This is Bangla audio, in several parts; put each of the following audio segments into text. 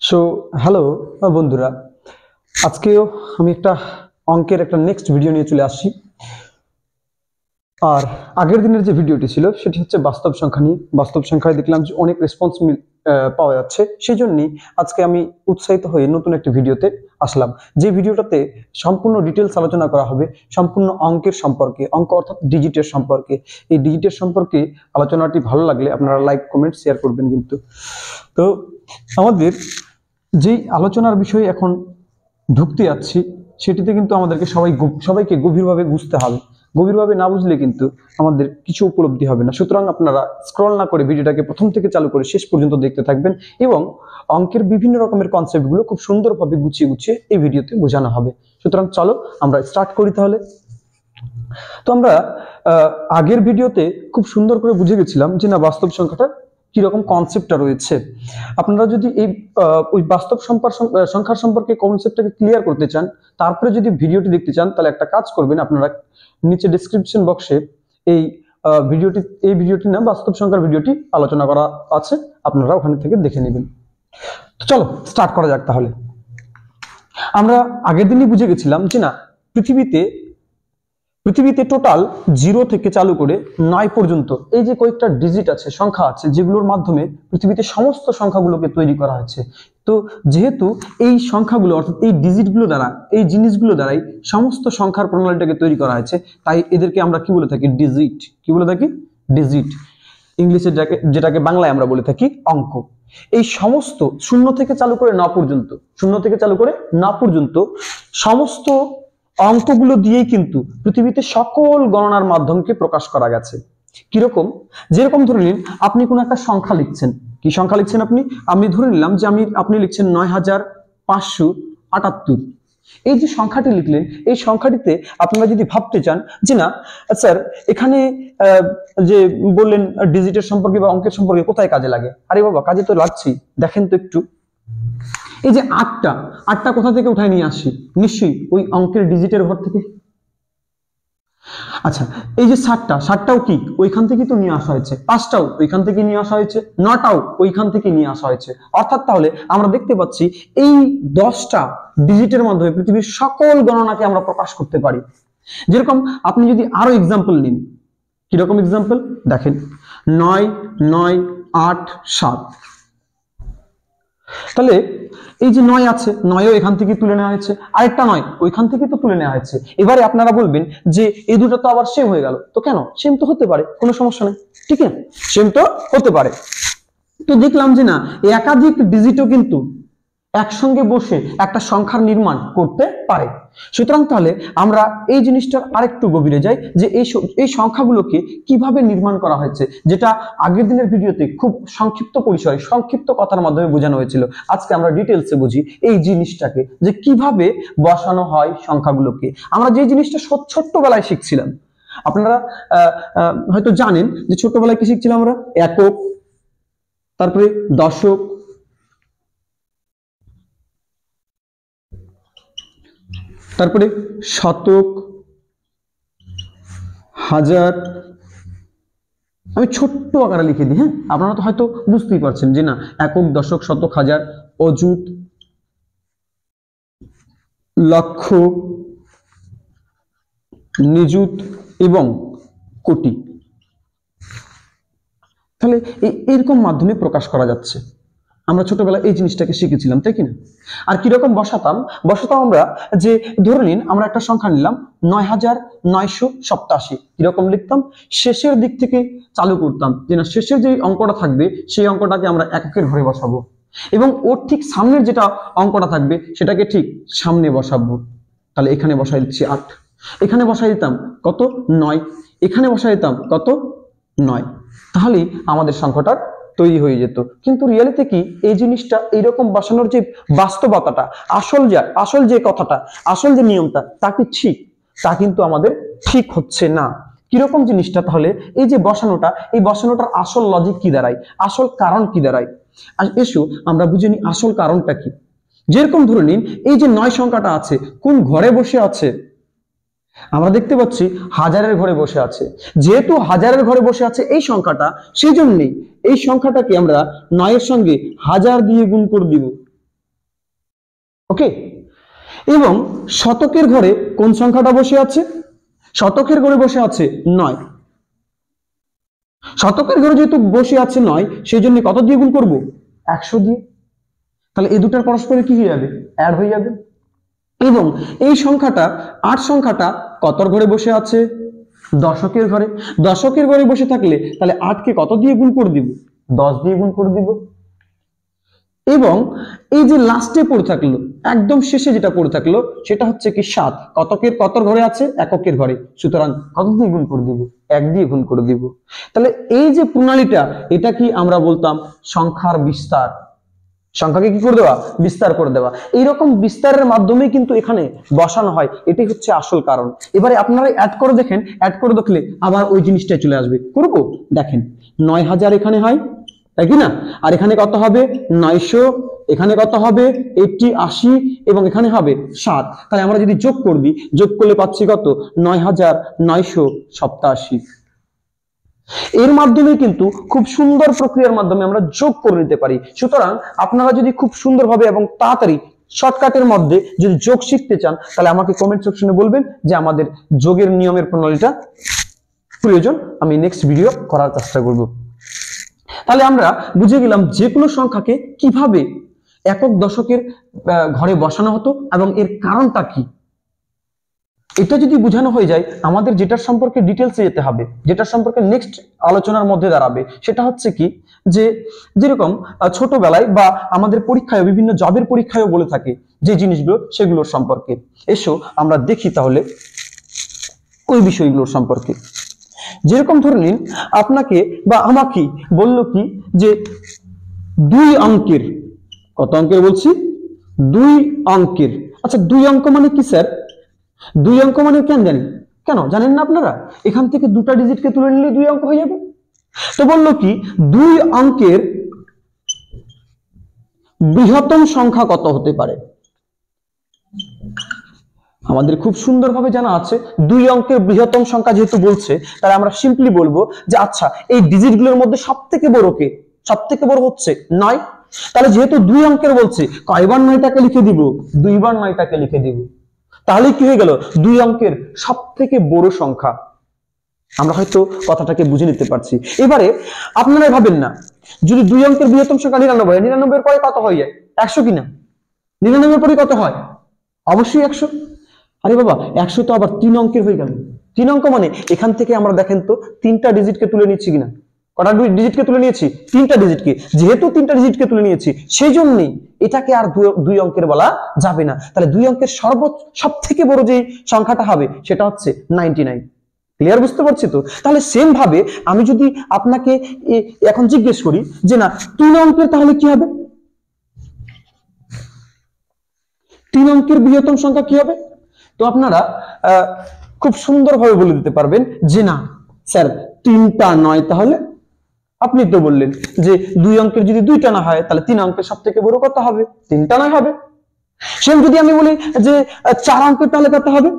সো হ্যালো বন্ধুরা, আজকেও আমি একটা অঙ্কের একটা নেক্সট ভিডিও নিয়ে চলে আসছি। আর আগের দিনের যে ভিডিওটি ছিল সেটি হচ্ছে বাস্তব সংখ্যা নিয়ে। বাস্তব সংখ্যায় দেখলাম যে অনেক রেসপন্স পাওয়া যাচ্ছে, সেই জন্যই আজকে আমি উৎসাহিত হয়ে নতুন একটি ভিডিওতে আসলাম, যে ভিডিওটাতে সম্পূর্ণ ডিটেলস আলোচনা করা হবে সম্পূর্ণ অঙ্কের সম্পর্কে, অঙ্ক অর্থাৎ ডিজিটের সম্পর্কে। এই ডিজিটের সম্পর্কে আলোচনাটি ভালো লাগলে আপনারা লাইক কমেন্ট শেয়ার করবেন। কিন্তু তো আমাদের যেই আলোচনার বিষয়ে এখন ঢুকতে যাচ্ছি সেটিতে কিন্তু আমাদেরকে সবাইকে গভীরভাবে বুঝতে হবে। গভীরভাবে না বুঝলে কিন্তু আমাদের কিছু উপলব্ধি হবে না। সুতরাং আপনারা স্ক্রল না করে ভিডিওটাকে প্রথম থেকে চালু করে শেষ পর্যন্ত দেখতে থাকবেন এবং অঙ্কের বিভিন্ন রকমের কনসেপ্টগুলো খুব সুন্দরভাবে গুছিয়ে গুছিয়ে এই ভিডিওতে বোঝানো হবে। সুতরাং চলো আমরা স্টার্ট করি তাহলে। তো আমরা আগের ভিডিওতে খুব সুন্দর করে বুঝে গেছিলাম যে না বাস্তব সংখ্যাটা কিরকম কনসেপ্টটা রয়েছে। আপনারা যদি এই ওই বাস্তব সংখ্যার সম্পর্কে কনসেপ্টটাকে ক্লিয়ার করতে চান, তারপরে যদি ভিডিওটি দেখতে চান, তাহলে একটা কাজ করবেন, আপনারা নিচে ডেসক্রিপশন বক্সে এই ভিডিওটি না বাস্তব সংখ্যার ভিডিওটি আলোচনা করা আছে, আপনারা ওখানে থেকে দেখে নেবেন। তো চলো স্টার্ট করা যাক তাহলে। আমরা আগের দিনই বুঝে গেছিলাম যে না পৃথিবীতে টোটাল 0 থেকে চালু করে 9 পর্যন্ত এই যে কয়েকটা ডিজিট আছে, সংখ্যা আছে, যেগুলোর মাধ্যমে পৃথিবীতে সমস্ত সংখ্যাগুলোকে তৈরি করা হয়েছে। তো যেহেতু এই সংখ্যাগুলো অর্থাৎ এই ডিজিটগুলো দ্বারা, এই জিনিসগুলো দ্বারাই সমস্ত সংখ্যার প্রণালীটাকে তৈরি করা হয়েছে, তাই এদেরকে আমরা কি বলে থাকি? ডিজিট। কি বলে থাকি? ডিজিট। ইংলিশে যেটাকে বাংলায় আমরা বলে থাকি অঙ্ক। এই সমস্ত 0 থেকে চালু করে 9 পর্যন্ত, 0 থেকে চালু করে 9 পর্যন্ত সমস্ত অঙ্কগুলো দিয়েই কিন্তু পৃথিবীতে সকল গণনার মাধ্যমকে প্রকাশ করা গেছে। কিরকম? যেরকম ধরে নিন আপনি কোনো একটা সংখ্যা লিখছেন। কি সংখ্যা লিখছেন আপনি? আমি ধরে নিলাম যে আপনি লিখছেন 9578। এই যে সংখ্যাটি লিখলেন, এই সংখ্যাটিতে আপনারা যদি ভাবতে চান যে না স্যার এখানে যে বললেন ডিজিটের সম্পর্কে বা অঙ্কের সম্পর্কে কোথায় কাজে লাগে, আরে বাবা কাজে তো লাগছেই। দেখেন তো একটু, এই যে আটটা কোথা থেকে উঠায় নিয়ে আসি? নিশ্চয়ই ওই অঙ্কের ডিজিটের ঘর থেকে। আচ্ছা, এই যে 60টাও কি ওইখান থেকে তো নিয়ে আসা হয়েছে, 5টাও ওইখান থেকে নিয়ে আসা হয়েছে, 9টাও ওইখান থেকে নিয়ে আসা হয়েছে। অর্থাৎ তাহলে আমরা দেখতে পাচ্ছি এই 10টা ডিজিটের মাধ্যমে পৃথিবীর সকল গণনাকে আমরা প্রকাশ করতে পারি। যেরকম আপনি যদি আরো এক্সাম্পল নিন, কিরকম এক্সাম্পল দেখেন, 9 9 8 7। তাহলে এই যে 9 আছে, 9ও এখান থেকে তুলে নেওয়া হয়েছে, আরেকটা 9 ওইখান থেকে তো তুলে নেওয়া হয়েছে। এবারে আপনারা বলবেন যে এই দুটো তো আবার সেম হয়ে গেল, তো কেন? সেম তো হতে পারে, কোনো সমস্যা নেই, ঠিক আছে, সেম তো হতে পারে। তো দেখলাম যে না একাধিক ডিজিটও কিন্তু একসঙ্গে বসে একটা সংখ্যার নির্মাণ করতে পারে। সুতরাং তাহলে আমরা এই জিনিসটার আরেকটু গভীরে যাই যে এই সংখ্যাগুলোকে কিভাবে নির্মাণ করা হয়েছে, যেটা আগের দিনের ভিডিওতে খুব সংক্ষিপ্ত পরিসরে সংক্ষিপ্ত কথার মাধ্যমে বোঝানো হয়েছিল। আজকে আমরা ডিটেলসে বুঝি এই জিনিসটাকে, যে কিভাবে বসানো হয় সংখ্যাগুলোকে। আমরা যে জিনিসটা ছোট্টবেলায় শিখছিলাম, আপনারা হয়তো জানেন যে ছোটবেলায় কি শিখছিলাম আমরা? একক, তারপরে দশক, তারপরে শতক, হাজার। আমি ছোট্ট আকারে লিখে দিই, হ্যাঁ, আপনারা তো হয়তো বুঝতেই পারছেন যে না একক, দশক, শতক, হাজার, অযুত, লক্ষ, নিযুত এবং কোটি। তাহলে এইরকম মাধ্যমে প্রকাশ করা যাচ্ছে। আমরা ছোটবেলায় এই জিনিসটাকে শিখেছিলাম, তাই কিনা? আর কিরকম বসাতাম আমরা, যে ধরে নিন আমরা একটা সংখ্যা নিলাম 9987। কিরকম লিখতাম? শেষের দিক থেকে চালু করতাম, যে না শেষের যে অঙ্কটা থাকবে সেই অঙ্কটাকে আমরা এককের ঘরে বসাবো এবং ওর ঠিক সামনের যেটা অঙ্কটা থাকবে সেটাকে ঠিক সামনে বসাবো। তাহলে এখানে বসাই দিচ্ছি 8, এখানে বসাই দিতাম কত? 9, এখানে বসাই দিতাম কত? 9। তাহলেই আমাদের সংখ্যাটা তৈরি হয়ে যেত। কিন্তু রিয়ালিটি কি এই জিনিসটা এইরকম বসানোর যে বাস্তবতাটা, আসল যে কথাটা, আসল যে নিয়মটা, তা কি ঠিক? তা কিন্তু আমাদের ঠিক হচ্ছে না। কিরকম জিনিসটা? তাহলে এই যে বসানোটা, এই বসানোটার আসল লজিক কি দাঁড়ায়, আসল কারণ কি দাঁড়ায়? আর এসো আমরা বুঝে নিই আসল কারণটা কি। যেরকম ধরে নিন এই যে 9 সংখ্যাটা আছে, কোন ঘরে বসে আছে? আমরা দেখতে পাচ্ছি হাজারের ঘরে বসে আছে। যেহেতু হাজারের ঘরে বসে আছে এই সংখ্যাটা, সেই জন্যই এই সংখ্যাটাকে আমরা 9 এর সঙ্গে 1000 দিয়ে গুণ করে দিব। ওকে, এবং শতকের ঘরে কোন সংখ্যাটা বসে আছে? শতকের ঘরে বসে আছে 9। শতকের ঘরে যেহেতু বসে আছে 9, সেই জন্য কত দিয়ে গুণ করব? 100 দিয়ে। তাহলে এই দুটার পরস্পরে কি হয়ে যাবে? অ্যাড হয়ে যাবে। এবং এই সংখ্যাটা 8 সংখ্যাটা কতর ঘরে বসে আছে? দশকের ঘরে। দশকের ঘরে বসে থাকলে তাহলে 8 কে কত দিয়ে গুণ করে দিব? 10 দিয়ে গুণ করে দিব। এবং এই যে লাস্টে পড়ে থাকলো, একদম শেষে যেটা পড়ে থাকলো, সেটা হচ্ছে কি 7। কতর ঘরে আছে? এককের ঘরে। সুতরাং কত দিয়ে গুণ করে দিব? 1 দিয়ে গুণ করে দিব। তাহলে এই যে প্রণালীটা, এটা কি আমরা বলতাম সংখ্যার বিস্তার। সংখ্যাকে কি করে দেওয়া? বিস্তার করে দেওয়া। এইরকম বিস্তারের মাধ্যমে কিন্তু এখানে বসানো হয়, এটাই হচ্ছে আসল কারণ। এবারে আপনারা অ্যাড করে দেখেন, অ্যাড করে দেখলে আবার ওই জিনিসটাই চলে আসবে। করব, দেখেন 9000 এখানে হয়, তাই কি না? আর এখানে কত হবে? 900, এখানে কত হবে? 80, এবং এখানে হবে 7। তাহলে আমরা যদি যোগ করে দিই, যোগ করলে পাচ্ছি কত? 9987। এর মাধ্যমে কিন্তু খুব সুন্দর প্রক্রিয়ার মাধ্যমে আমরা যোগ করে নিতে পারি। সুতরাং আপনারা যদি খুব সুন্দরভাবে এবং তাড়াতাড়ি শর্টকাটের মধ্যে যদি যোগ শিখতে চান, তাহলে আমাকে কমেন্ট সেকশনে বলবেন যে আমাদের যোগের নিয়মের প্রণালীটা প্রয়োজন, আমি নেক্সট ভিডিও করার চেষ্টা করব। তাহলে আমরা বুঝে গেলাম যে কোনো সংখ্যাকে কিভাবে একক দশকের ঘরে বসানো হতো এবং এর কারণটা কি। এটা যদি বোঝানো হয়ে যায়, আমাদের যেটার সম্পর্কে ডিটেলসে যেতে হবে, যেটার সম্পর্কে নেক্সট আলোচনার মধ্যে দাঁড়াবে, সেটা হচ্ছে কি যে যেরকম ছোটবেলায় বা আমাদের পরীক্ষায়, বিভিন্ন জবের পরীক্ষায়ও বলে থাকে যে জিনিসগুলো, সেগুলোর সম্পর্কে। এসো আমরা দেখি তাহলে ওই বিষয়গুলোর সম্পর্কে। যেরকম ধরে নিন, আপনাকে বা আমাকে বললো কি যে 2 অঙ্কের, কত অঙ্কের বলছি? 2 অঙ্কের। আচ্ছা 2 অঙ্ক মানে কি স্যার? 2 অঙ্ক মানে কেন জানি? কেন জানেন না আপনারা? এখান থেকে দুটা ডিজিটকে তুলে নিলে 2 অঙ্ক হয়ে যাবে। তো বললো কি 2 অঙ্কের বৃহত্তম সংখ্যা কত হতে পারে? আমাদের খুব সুন্দরভাবে জানা আছে 2 অঙ্কের বৃহত্তম সংখ্যা যেহেতু বলছে, তাহলে আমরা সিম্পলি বলবো যে আচ্ছা এই ডিজিটগুলোর মধ্যে সবথেকে বড় কে? সবথেকে বড় হচ্ছে 9। তাহলে যেহেতু 2 অঙ্কের বলছে, কয়বার 9টাকে লিখে দিব? 2 বার 9টাকে লিখে দিব। তাহলে কি হয়ে গেল? 2 অঙ্কের সবথেকে বড় সংখ্যা। আমরা হয়তো কথাটাকে বুঝে নিতে পারছি। এবারে আপনারা ভাবেন না, যদি 2 অঙ্কের বৃহত্তম সংখ্যা 99, 99 এর পরে কত হয়ে যায়? 100 কিনা? 99 এর পরে কত হয়? অবশ্যই 100। আরে বাবা 100 তো আবার 3 অঙ্কের হয়ে গেল। 3 অঙ্ক মানে এখান থেকে আমরা দেখেন তো 3টা ডিজিটকে তুলে নিচ্ছি কিনা? কটা ডিজিটকে তুলে নিয়েছি? 3টা ডিজিটকে। যেহেতু 3টা ডিজিটকে তুলে নিয়েছি, সেই জন্যই এটাকে আর 2 অঙ্কের বলা যাবে না। তাহলে 2 অঙ্কের সবথেকে বড় যে সংখ্যাটা হবে সেটা হচ্ছে 99। ক্লিয়ার? বুঝতে পারছি তো? তাহলে সেম ভাবে আমি যদি আপনাকে এখন জিজ্ঞেস করি যে না 3 অঙ্কের তাহলে কি হবে? 3 অঙ্কের বৃহত্তম সংখ্যা কি হবে? তো আপনারা খুব সুন্দরভাবে বলে দিতে পারবেন যে না স্যার 3টা নয়। তাহলে আপনি তো বললেন যে 2 অঙ্কের যদি 2টা না হয়, তাহলে 3 অঙ্কের সবথেকে বড় কত হবে? 3টা নয় হবে। সেম যদি আমি বলি যে 4 অঙ্কের, তাহলে কত হবে?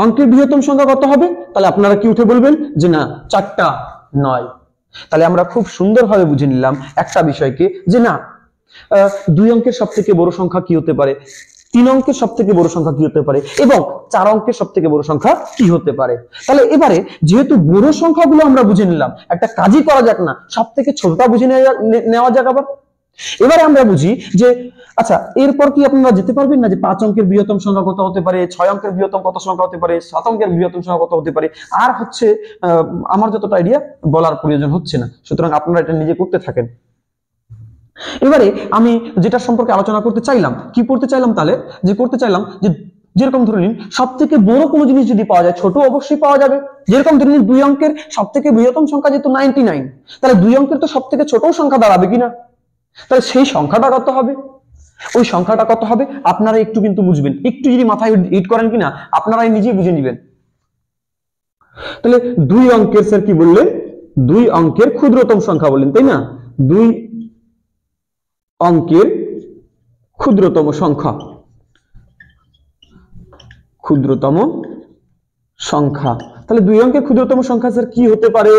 অঙ্কের বৃহত্তম সংখ্যা কত হবে? তাহলে আপনারা কি উঠে বলবেন যে না 4টা 9। তাহলে আমরা খুব সুন্দরভাবে বুঝে নিলাম একটা বিষয়কে যে না 2 অঙ্কের সবথেকে বড় সংখ্যা কি হতে পারে, 3 অঙ্কের সবথেকে বড় সংখ্যা কি হতে পারে, এবং 4 অঙ্কের সবথেকে বড় সংখ্যা কি হতে পারে। তাহলে এবারে যেহেতু বড় সংখ্যাগুলো আমরা বুঝে নিলাম, একটা কাজই করা যাক না, সবথেকে ছোটটা বুঝে নেওয়া যাক আবার। এবারে আমরা বুঝি যে আচ্ছা এরপর কি আপনারা যেতে পারবেন না যে 5 অঙ্কের বৃহত্তম সংখ্যা কত হতে পারে, 6 অঙ্কের বৃহত্তম কত সংখ্যা হতে পারে, 7 অঙ্কের বৃহত্তম সংখ্যা কত হতে পারে। আর হচ্ছে আমার যতটা আইডিয়া বলার প্রয়োজন হচ্ছে না, সুতরাং আপনারা এটা নিজে করতে থাকেন। এবারে আমি যেটা সম্পর্কে আলোচনা করতে চাইলাম, কি করতে চাইলাম তাহলে, যে করতে চাইলাম যে যেরকম ধরে নিন সব থেকে বড় কোনো জিনিস যদি পাওয়া যায়, ছোট অবশ্যই পাওয়া যাবে। যেরকম ধরে নিন 2 অঙ্কের সব থেকে বৃহত্তম সংখ্যা যেহেতু 99, তাহলে 2 অঙ্কের তো সব থেকে ছোট সংখ্যা দাঁড়াবে কিনা? তাহলে সেই সংখ্যাটা কত হবে? ওই সংখ্যাটা কত হবে আপনারা একটু কিন্তু বুঝবেন, একটু যদি মাথায় হিট করেন কিনা আপনারাই নিজেই বুঝে নেবেন। তাহলে 2 অঙ্কের স্যার কি বললেন? 2 অঙ্কের ক্ষুদ্রতম সংখ্যা বললেন, তাই না? 2 অঙ্কের ক্ষুদ্রতম সংখ্যা, ক্ষুদ্রতম সংখ্যা। তাহলে 2 অঙ্কের ক্ষুদ্রতম সংখ্যা স্যার কি হতে পারে?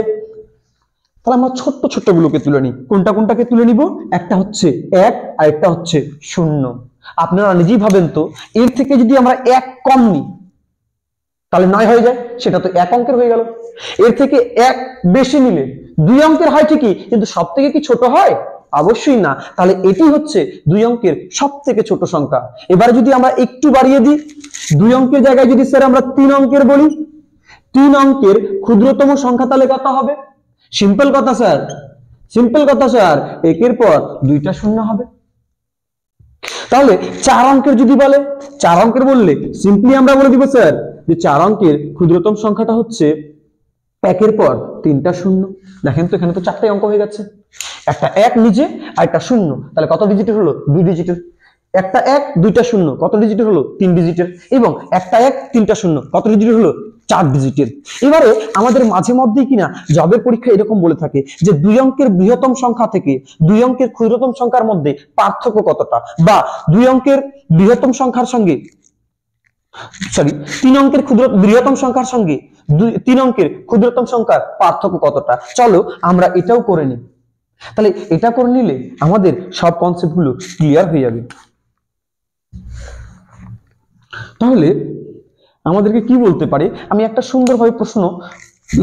তাহলে আমরা ছোট্ট ছোট্ট গুলোকে তুলে নিই। কোনটা কোনটাকে তুলে নিব? একটা হচ্ছে 1 আর একটা হচ্ছে 0। আপনারা নিজেই ভাবেন তো, এর থেকে যদি আমরা 1 কম নিই তাহলে 9 হয়ে যায়, সেটা তো 1 অঙ্কের হয়ে গেল। এর থেকে 1 বেশি নিলে 2 অঙ্কের হয় ঠিকই, কিন্তু সব থেকে কি ছোট হয়? অবশ্যই না। তাহলে এটি হচ্ছে 2 অঙ্কের সব থেকে ছোট সংখ্যা। এবারে যদি আমরা একটু বাড়িয়ে দিই, 2 অঙ্কের জায়গায় যদি স্যার আমরা 3 অঙ্কের বলি, 3 অঙ্কের ক্ষুদ্রতম সংখ্যা তাহলে কত হবে? সিম্পল কথা স্যার, সিম্পল কথা স্যার, একের পর 2টা শূন্য হবে। তাহলে 4 অঙ্কের যদি বলে, 4 অঙ্কের বললে সিম্পলি আমরা বলে দিব স্যার যে 4 অঙ্কের ক্ষুদ্রতম সংখ্যাটা হচ্ছে 1-এর পর 3টা শূন্য। দেখেন তো এখানে তো 4টে অঙ্ক হয়ে যাচ্ছে, একটা 1 নিচে আর একটা 0, তাহলে কত ডিজিটের হলো? 2 ডিজিটের। একটা 1 2টা 0 কত ডিজিটের হলো? 3 ডিজিটের। এবং একটা 1 3টা 0 কত ডিজিটের হলো? 4 ডিজিটের। এবারে আমাদের মাঝে মধ্যেই কিনা জবের পরীক্ষা এরকম বলে থাকে যে 2 অঙ্কের বৃহত্তম সংখ্যা থেকে 2 অঙ্কের ক্ষুদ্রতম সংখ্যার মধ্যে পার্থক্য কতটা, বা 2 অঙ্কের বৃহত্তম সংখ্যার সঙ্গে 3 অঙ্কের বৃহত্তম সংখ্যার সঙ্গে 3 অঙ্কের ক্ষুদ্রতম সংখ্যার পার্থক্য কতটা। চলো আমরা এটাও করে নিই। তাহলে এটা করে নিলে আমাদের সব কনসেপ্ট গুলো ক্লিয়ার হয়ে যাবে। তাহলে আমাদেরকে কি বলতে পারে, আমি একটা সুন্দরভাবে প্রশ্ন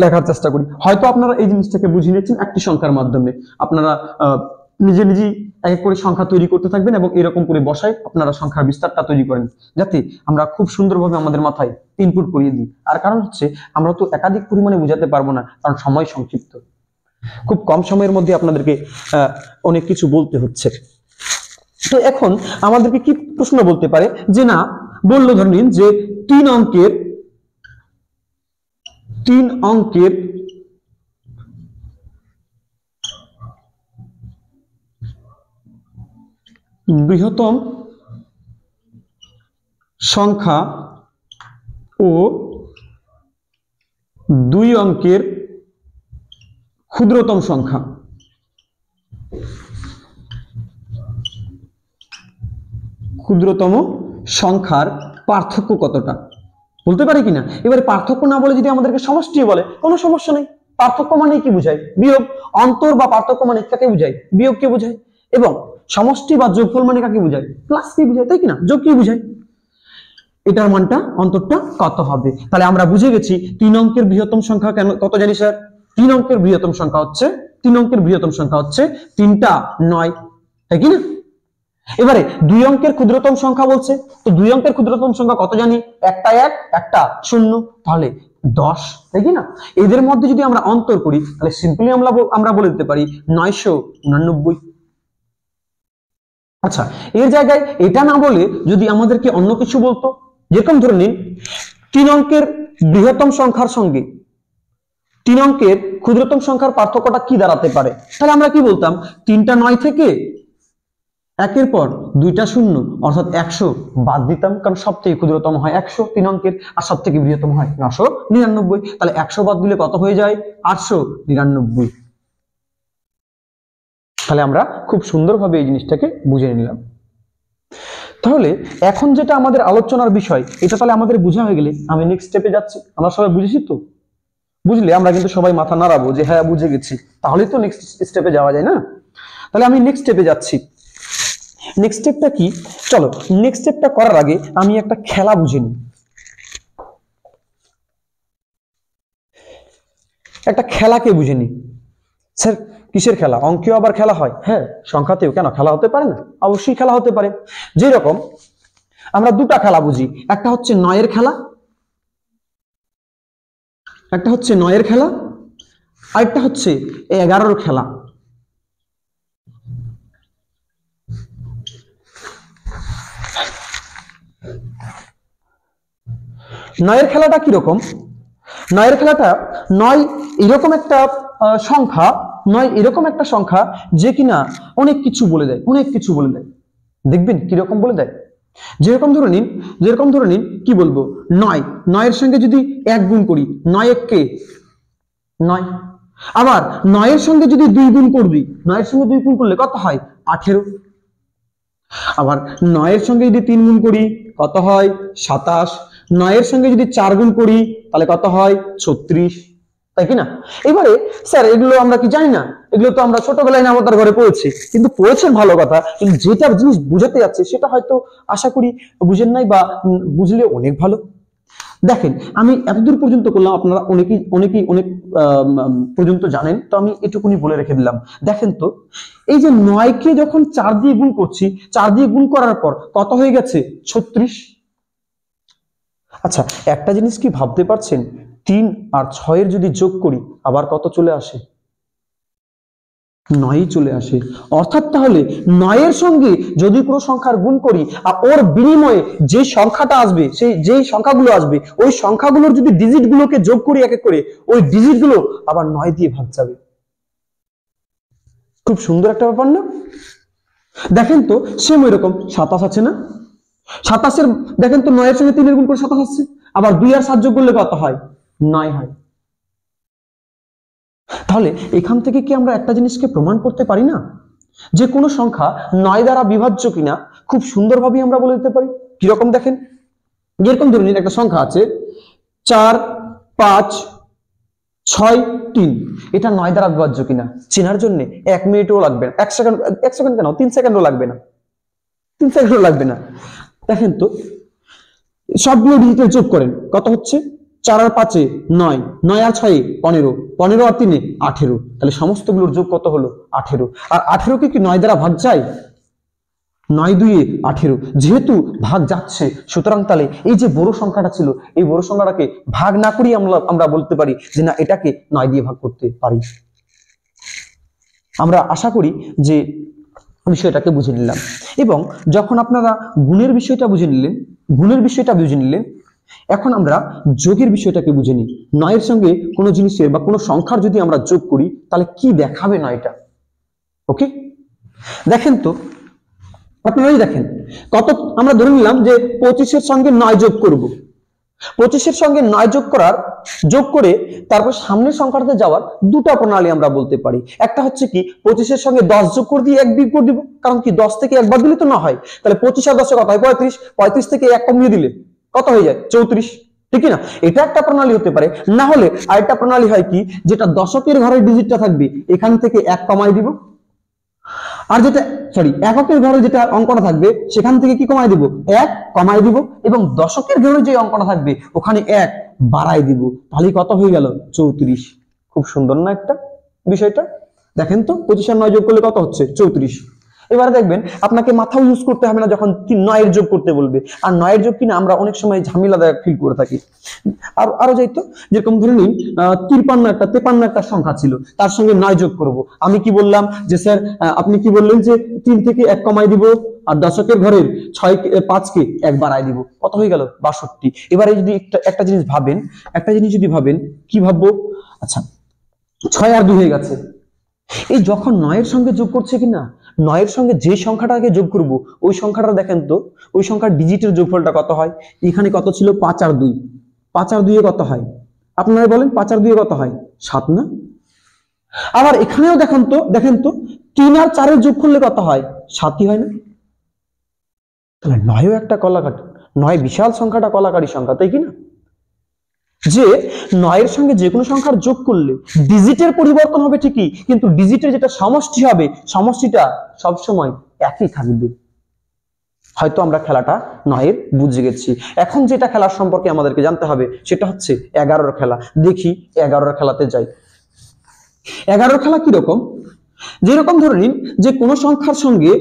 লেখার চেষ্টা করি। হয়তো আপনারা এই জিনিসটাকে বুঝিয়ে নিচ্ছেন একটি সংখ্যার মাধ্যমে, আপনারা নিজে নিজেই এক এক করে সংখ্যা তৈরি করতে থাকবেন এবং এরকম করে বসায় আপনারা সংখ্যার বিস্তারটা তৈরি করেন, যাতে আমরা খুব সুন্দরভাবে আমাদের মাথায় ইনপুট করিয়ে দিই। আর কারণ হচ্ছে আমরা তো একাধিক পরিমাণে বোঝাতে পারবো না, কারণ সময় সংক্ষিপ্ত, খুব কম সময়ের মধ্যে আপনাদেরকে অনেক কিছু বলতে হচ্ছে। তো এখন আমাদেরকে কি প্রশ্ন বলতে পারে, যে না বললো ধরে নিন যে 3 অঙ্কের বৃহত্তম সংখ্যা ও 2 অঙ্কের ক্ষুদ্রতম সংখ্যা। ক্ষুদ্রতম সংখ্যার পার্থক্য কতটা, বলতে পারি কিনা? এবারে পার্থক্য না বলে যদি আমাদেরকে সমষ্টি বলে, কোনো সমস্যা নেই। পার্থক্য মানে কি বোঝায়? বিয়োগ। অন্তর বা পার্থক্য মানে কাকে বোঝায়? বিয়োগকে বোঝায়। এবং সমষ্টি বা যোগফল মানে কাকে বোঝায়? প্লাস কি বোঝায়, তাই কিনা? যোগ কি বোঝায়? এটার মানটা অন্তরটা কত হবে। তাহলে আমরা বুঝে গেছি 3 অঙ্কের বৃহত্তম সংখ্যা কেন কত জানি স্যার? 3 অঙ্কের বৃহত্তম সংখ্যা হচ্ছে 3টা 9, তাই কিনা? এবারে 2 অঙ্কের ক্ষুদ্রতম সংখ্যা বলছে, তো 2 অঙ্কের ক্ষুদ্রতম সংখ্যা কত জানি? একটা 1 একটা 0, তাহলে 10, তাই কিনা? এদের মধ্যে যদি আমরা অন্তর করি তাহলে সিম্পলি আমরা বলে দিতে পারি 989। আচ্ছা, এর জায়গায় এটা না বলে যদি আমাদেরকে অন্য কিছু বলতো, যেরকম ধরে নিন 3 অঙ্কের বৃহত্তম সংখ্যার সঙ্গে 3 অঙ্কের ক্ষুদ্রতম সংখ্যার পার্থক্যটা কি দাঁড়াতে পারে, তাহলে আমরা কি বলতাম? 3টা 9 থেকে 1-এর পর 2টা 0 অর্থাৎ 100 বাদ দিতাম, কারণ সব থেকে ক্ষুদ্রতম হয় 100 3 অঙ্কের, আর সব থেকে বৃহত্তম হয় 999। তাহলে 100 বাদ দিলে কত হয়ে যায়? 899। তাহলে আমরা খুব সুন্দরভাবে এই জিনিসটাকে বুঝে নিলাম। তাহলে এখন যেটা আমাদের আলোচনার বিষয়, এটা তাহলে আমাদের বোঝা হয়ে গেলে আমি নেক্সট স্টেপে যাচ্ছি। আমরা সবাই বুঝেছি তো? বুঝলে আমরা কিন্তু সবাই মাথা নাড়াবো যে হ্যাঁ বুঝে গেছি, তাহলেই তো নেক্সট স্টেপে যাওয়া যায় না? তাহলে আমি নেক্সট স্টেপে যাচ্ছি। নেক্সট স্টেপটা কি? চলো নেক্সট স্টেপটা করার আগে আমি একটা খেলা বুঝে নিই। একটা খেলাকে বুঝে নিই। স্যার কিসের খেলা? অঙ্কেও আবার খেলা হয়? হ্যাঁ, সংখ্যাতেও কেন খেলা হতে পারে না? অবশ্যই খেলা হতে পারে। যেরকম আমরা 2টা খেলা বুঝি, একটা হচ্ছে 9-এর খেলা, একটা হচ্ছে 9-এর খেলা, আর একটা হচ্ছে 11-এর খেলা। নয়ের খেলাটা কিরকম? 9-এর খেলাটা 9 এরকম একটা সংখ্যা, 9 এরকম একটা সংখ্যা যে কিনা অনেক কিছু বলে দেয়, অনেক কিছু বলে দেয়। দেখবেন কিরকম বলে দেয়। যেরকম ধরে নিন কি বলবো, 9-এর সঙ্গে যদি 1 গুণ করি, 9 1 9। আবার 9-এর সঙ্গে যদি 2 গুণ করবি, 9-এর সঙ্গে 2 গুণ করলে কত হয়? 18। আবার 9-এর সঙ্গে যদি 3 গুণ করি কত হয়? 27। 9-এর সঙ্গে যদি 4 গুণ করি তাহলে কত হয়? 36, তাই কি না? এবারে স্যার এগুলো আমরা কি জানি না, এগুলো তো আমরা ছোটবেলায় নামতার ঘরে পড়েছি, কিন্তু পড়েছেন ভালো কথা, কিন্তু যেটা জিনিস বুঝাতে যাচ্ছে সেটা হয়তো আশা করি বুঝেন নাই, বা বুঝলে অনেক ভালো। দেখেন আমি এতদূর পর্যন্ত করলাম, আপনারা অনেকেই অনেকেই অনেক পর্যন্ত জানেন, তো আমি এটুকুনি বলে রেখে দিলাম। দেখেন তো এই যে 9 কে যখন 4 দিয়ে গুণ করছি, 4 দিয়ে গুণ করার পর কত হয়ে গেছে? 36। আচ্ছা একটা জিনিস কি ভাবতে পারছেন, 3 আর 6 এর যদি যোগ করি আবার কত চলে আসে? 9 চলে আসে। অর্থাৎ তাহলে 9 এর সঙ্গে যদি কোনো সংখ্যার গুণ করি আর ওর বিনিময়ে যে সংখ্যাটা আসবে, সেই যেই সংখ্যাগুলো আসবে, ওই সংখ্যাগুলোর যদি ডিজিট গুলোকে যোগ করি এক এক করে, ওই ডিজিট গুলো আবার 9 দিয়ে ভাগ যাবে। খুব সুন্দর একটা ব্যাপার না? দেখেন তো সেম ওই রকম 27 আছে না? 27 দেখেন তো 9 এর সঙ্গে 3 এর গুণ করে 27 আসছে, আবার 2 আর 7 যোগ করলে কত হয়? 9 হয়। তাহলে এখান থেকে কি আমরা একটা জিনিসকে প্রমাণ করতে পারি না, যে কোনো সংখ্যা 9 দ্বারা বিভাজ্য কিনা খুব সুন্দরভাবে আমরা বলে দিতে পারি? কিরকম দেখেন, যেরকম ধরে নিন একটা সংখ্যা আছে 4 5 6 3, এটা 9 দ্বারা বিভাজ্য কিনা চেনার জন্য 1 মিনিটও লাগবে না, 1 সেকেন্ড কেন, 3 সেকেন্ডও লাগবে না, 3 সেকেন্ডও লাগবে না। দেখেন তো সবগুলো ডিজিটের যোগ করেন, কত হচ্ছে? 4 আর 5 9, 9 আর 6 15, 15 আর 3 18, তাহলে সমস্তগুলোর যোগ কত হলো? 18। আর 18 কে কি 9 দ্বারা ভাগ যায়? 9 2 18, যেহেতু ভাগ যাচ্ছে সুতরাং তাহলে এই যে বড় সংখ্যাটা ছিল, এই বড় সংখ্যাটাকে ভাগ না করি আমরা বলতে পারি যে না এটাকে 9 দিয়ে ভাগ করতে পারি। আমরা আশা করি যে বিষয়টাকে বুঝে নিলাম। এবং যখন আপনারা গুণের বিষয়টা বুঝে নিলেন, এখন আমরা যোগের বিষয়টাকে বুঝে নিই। 9 এর সঙ্গে কোনো জিনিসের বা কোনো সংখ্যার যদি আমরা যোগ করি তাহলে কি দেখাবে 9টা? ওকে, দেখেন তো আপনারাই দেখেন, কত আমরা ধরে নিলাম যে 25 এর সঙ্গে 9 যোগ করব। 25 এর সঙ্গে 9 যোগ করে তারপর সামনের সংখ্যাটাতে যাওয়ার দুটো প্রণালী আমরা বলতে পারি। একটা হচ্ছে কি 25 এর সঙ্গে 10 যোগ করে দিয়ে 1 বিয়োগ করে দিব, কারণ কি 10 থেকে 1 বাদ দিলে তো না হয়, তাহলে 25 আর 10 কত হয়? 35, 35 থেকে 1 কমিয়ে দিলে কত হয়ে যায়? 34, ঠিক না? এটা একটা প্রণালী হতে পারে। না হলে আরেকটা প্রণালী হয় কি, যেটা দশকের ঘরের ডিজিটটা থাকবে এখান থেকে 1 কমাই দিব, আর যেটা এককের ঘরে যেটা অঙ্কটা থাকবে সেখান থেকে কি কমাই দিব? 1 কমাই দিব, এবং দশকের ঘরে যে অঙ্কটা থাকবে ওখানে 1 বাড়াই দিব, তাহলে কত হয়ে গেল? 34। খুব সুন্দর না একটা বিষয়টা? দেখেন তো 25 আর 9 যোগ করলে কত হচ্ছে? 34। এবারে দেখবেন আপনাকে মাথাও ইউজ করতে হবে না যখন 9 এর যোগ করতে বলবে। আর 9 এর যোগ কিনা আমরা অনেক সময় ঝামেলাদায়ক ফিল করে থাকি। আর আরো যাইতো, যেরকম ধরে নিন 53 একটা সংখ্যা ছিল, তার সঙ্গে 9 যোগ করব। আমি কি বললাম যে স্যার আপনি কি বললেন যে 3 থেকে 1 কমাই দিব, আর দশকের ঘরের 5 কে 1 বাড়াই দিব, কত হয়ে গেল? 62। এবারে যদি একটা জিনিস ভাবেন, কি ভাববো? আচ্ছা 6 আর 2 হয়ে গেছে। এই যখন 9 এর সঙ্গে যোগ করছে কিনা, 9 এর সঙ্গে যে সংখ্যাটাকে যোগ করব ওই সংখ্যাটা দেখেন তো, ওই সংখ্যার ডিজিটের যোগফলটা কত হয়? এখানে কত ছিল? 5 আর 2, 5 আর 2 এ কত হয়? আপনারা বলেন 5 আর 2 এ কত হয়? 7 না? আবার এখানেও দেখেন তো 3 আর 4 এর যোগ করলে কত হয়? 7ই হয় না? তাহলে 9ও একটা কলাকারী, 9 বিশাল সংখ্যাটা কলাকারী সংখ্যা, তাই কি না? যে 9 এর সঙ্গে যে কোনো সংখ্যার যোগ করলে ডিজিটের পরিবর্তন হবে ঠিকই, কিন্তু ডিজিটের যেটা সমষ্টি হবে, সমষ্টিটা সবসময় একই থাকবে। হয়তো আমরা খেলাটা 9 এর বুঝে গেছি। এখন যেটা খেলার সম্পর্কে আমাদেরকে জানতে হবে সেটা হচ্ছে 11 খেলা। দেখি 11 খেলাতে যাই। 11 খেলা কিরকম? যেরকম ধরে নিন যে কোনো সংখ্যার সঙ্গে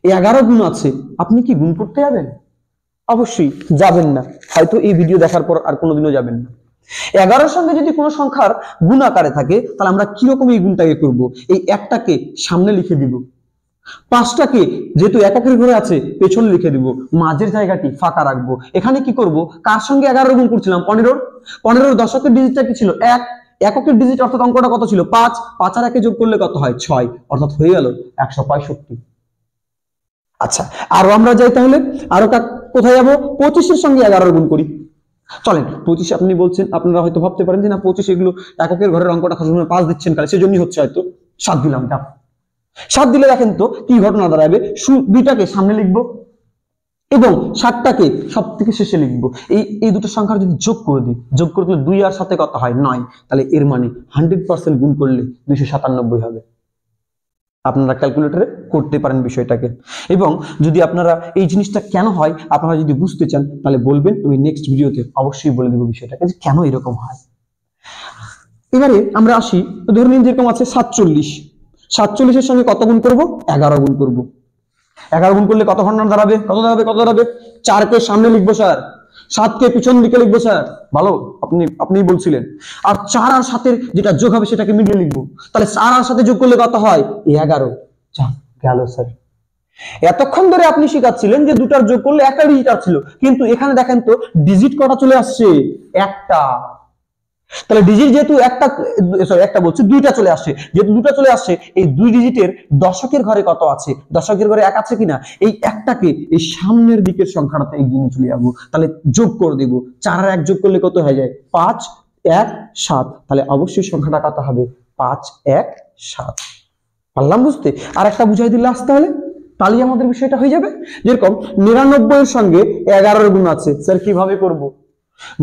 11 গুণ আছে, আপনি কি গুণ করতে যাবেন? অবশ্যই যাবেন না, হয়তো এই ভিডিও দেখার পর আর কোনোদিনও যাবেন না। 11 সঙ্গে যদি কোনো সংখ্যার গুণ আকারে থাকে তাহলে আমরা কিরকম এই গুণটাকে করব? এই 1টাকে সামনে লিখে দিব, 5টাকে যেহেতু এককের ঘরে আছে পেছনে লিখে দিব, মাঝের জায়গাটি ফাঁকা রাখবো। এখানে কি করব? কার সঙ্গে 11 গুণ করছিলাম? 15 দশকের ডিজিটটা কি ছিল? 1, এককের ডিজিট অর্থাৎ অঙ্কটা কত ছিল? 5, 5 আর 1 যোগ করলে কত হয়? 6, অর্থাৎ হয়ে গেল 165। আচ্ছা আরো আমরা যাই, তাহলে আরো কোথায় যাবো? 25 এর সঙ্গে 11 গুণ করি। চলেন 25, আপনি বলছেন, আপনারা হয়তো ভাবতে পারেন যে না 25 এগুলো এককের ঘরের অঙ্কটা 5 দিচ্ছেন কালে, সেজন্যই হচ্ছে হয়তো। 7 দিলাম, 7 দিলে দেখেন তো কি ঘটনা দাঁড়াবে? 2টাকে সামনে লিখবো, এবং 7টাকে সব থেকে শেষে লিখবো। এই দুটো সংখ্যার যদি যোগ করে দিই, যোগ করে দিলে 2 আর 7 কত হয় 9, তাহলে এর মানে 100% গুণ করলে 297 হবে। আপনারা ক্যালকুলেটরে করতে পারেন বিষয়টাকে। এবং যদি আপনারা এই জিনিসটা কেন হয় আপনারা যদি বুঝতে চান তাহলে বলবেন, আমি নেক্সট ভিডিওতে অবশ্যই বলে দেবো বিষয়টাকে যে কেন এরকম হয়। এবারে আমরা আসি, ধরে নিন যেরকম আছে 47, 47 এর সঙ্গে কত গুণ করব? 11 গুণ করব। 11 গুণ করলে কত ঘন্টা দাঁড়াবে? কত দাঁড়াবে? 4 কে সামনে লিখবো স্যার, 7 কে পিছন দিকে লিখবো স্যার। ভালো, আপনি বলছিলেন। আর 4 আর 7 এর যেটা যোগ হবে সেটাকে মিডিলে লিখবো। তাহলে 4 আর 7 যোগ করলে কত হয়? 11। গেল স্যার। এতক্ষণ ধরে আপনি শিখাচ্ছিলেন যে দুটার যোগ করলে একটা ডিজিট আসছিল, কিন্তু এখানে দেখেন তো ডিজিট কটা চলে আসছে? একটা। তাহলে ডিজিট যেহেতু একটা বলছি দুইটা চলে আসছে, যেহেতু দুটা চলে আসছে, এই 2 ডিজিটের দশকের ঘরে কত আছে? দশকের ঘরে 1 আছে কিনা? এই একটাকে এই সামনের দিকের সংখ্যাটাতে এগিয়ে নিয়ে চলে যাবো। তাহলে যোগ করে দেব, 4 আর 1 যোগ করলে কত হয়ে যায়? 5, 1, 7। তাহলে অবশ্যই সংখ্যাটা কত হবে? 5, 1, 7। পারলাম বুঝতে? আর একটা বুঝাই দিলে আসতে হলে তাহলে আমাদের বিষয়টা হয়ে যাবে। যেরকম 99 এর সঙ্গে 11 এর গুণ আছে, স্যার কিভাবে করব?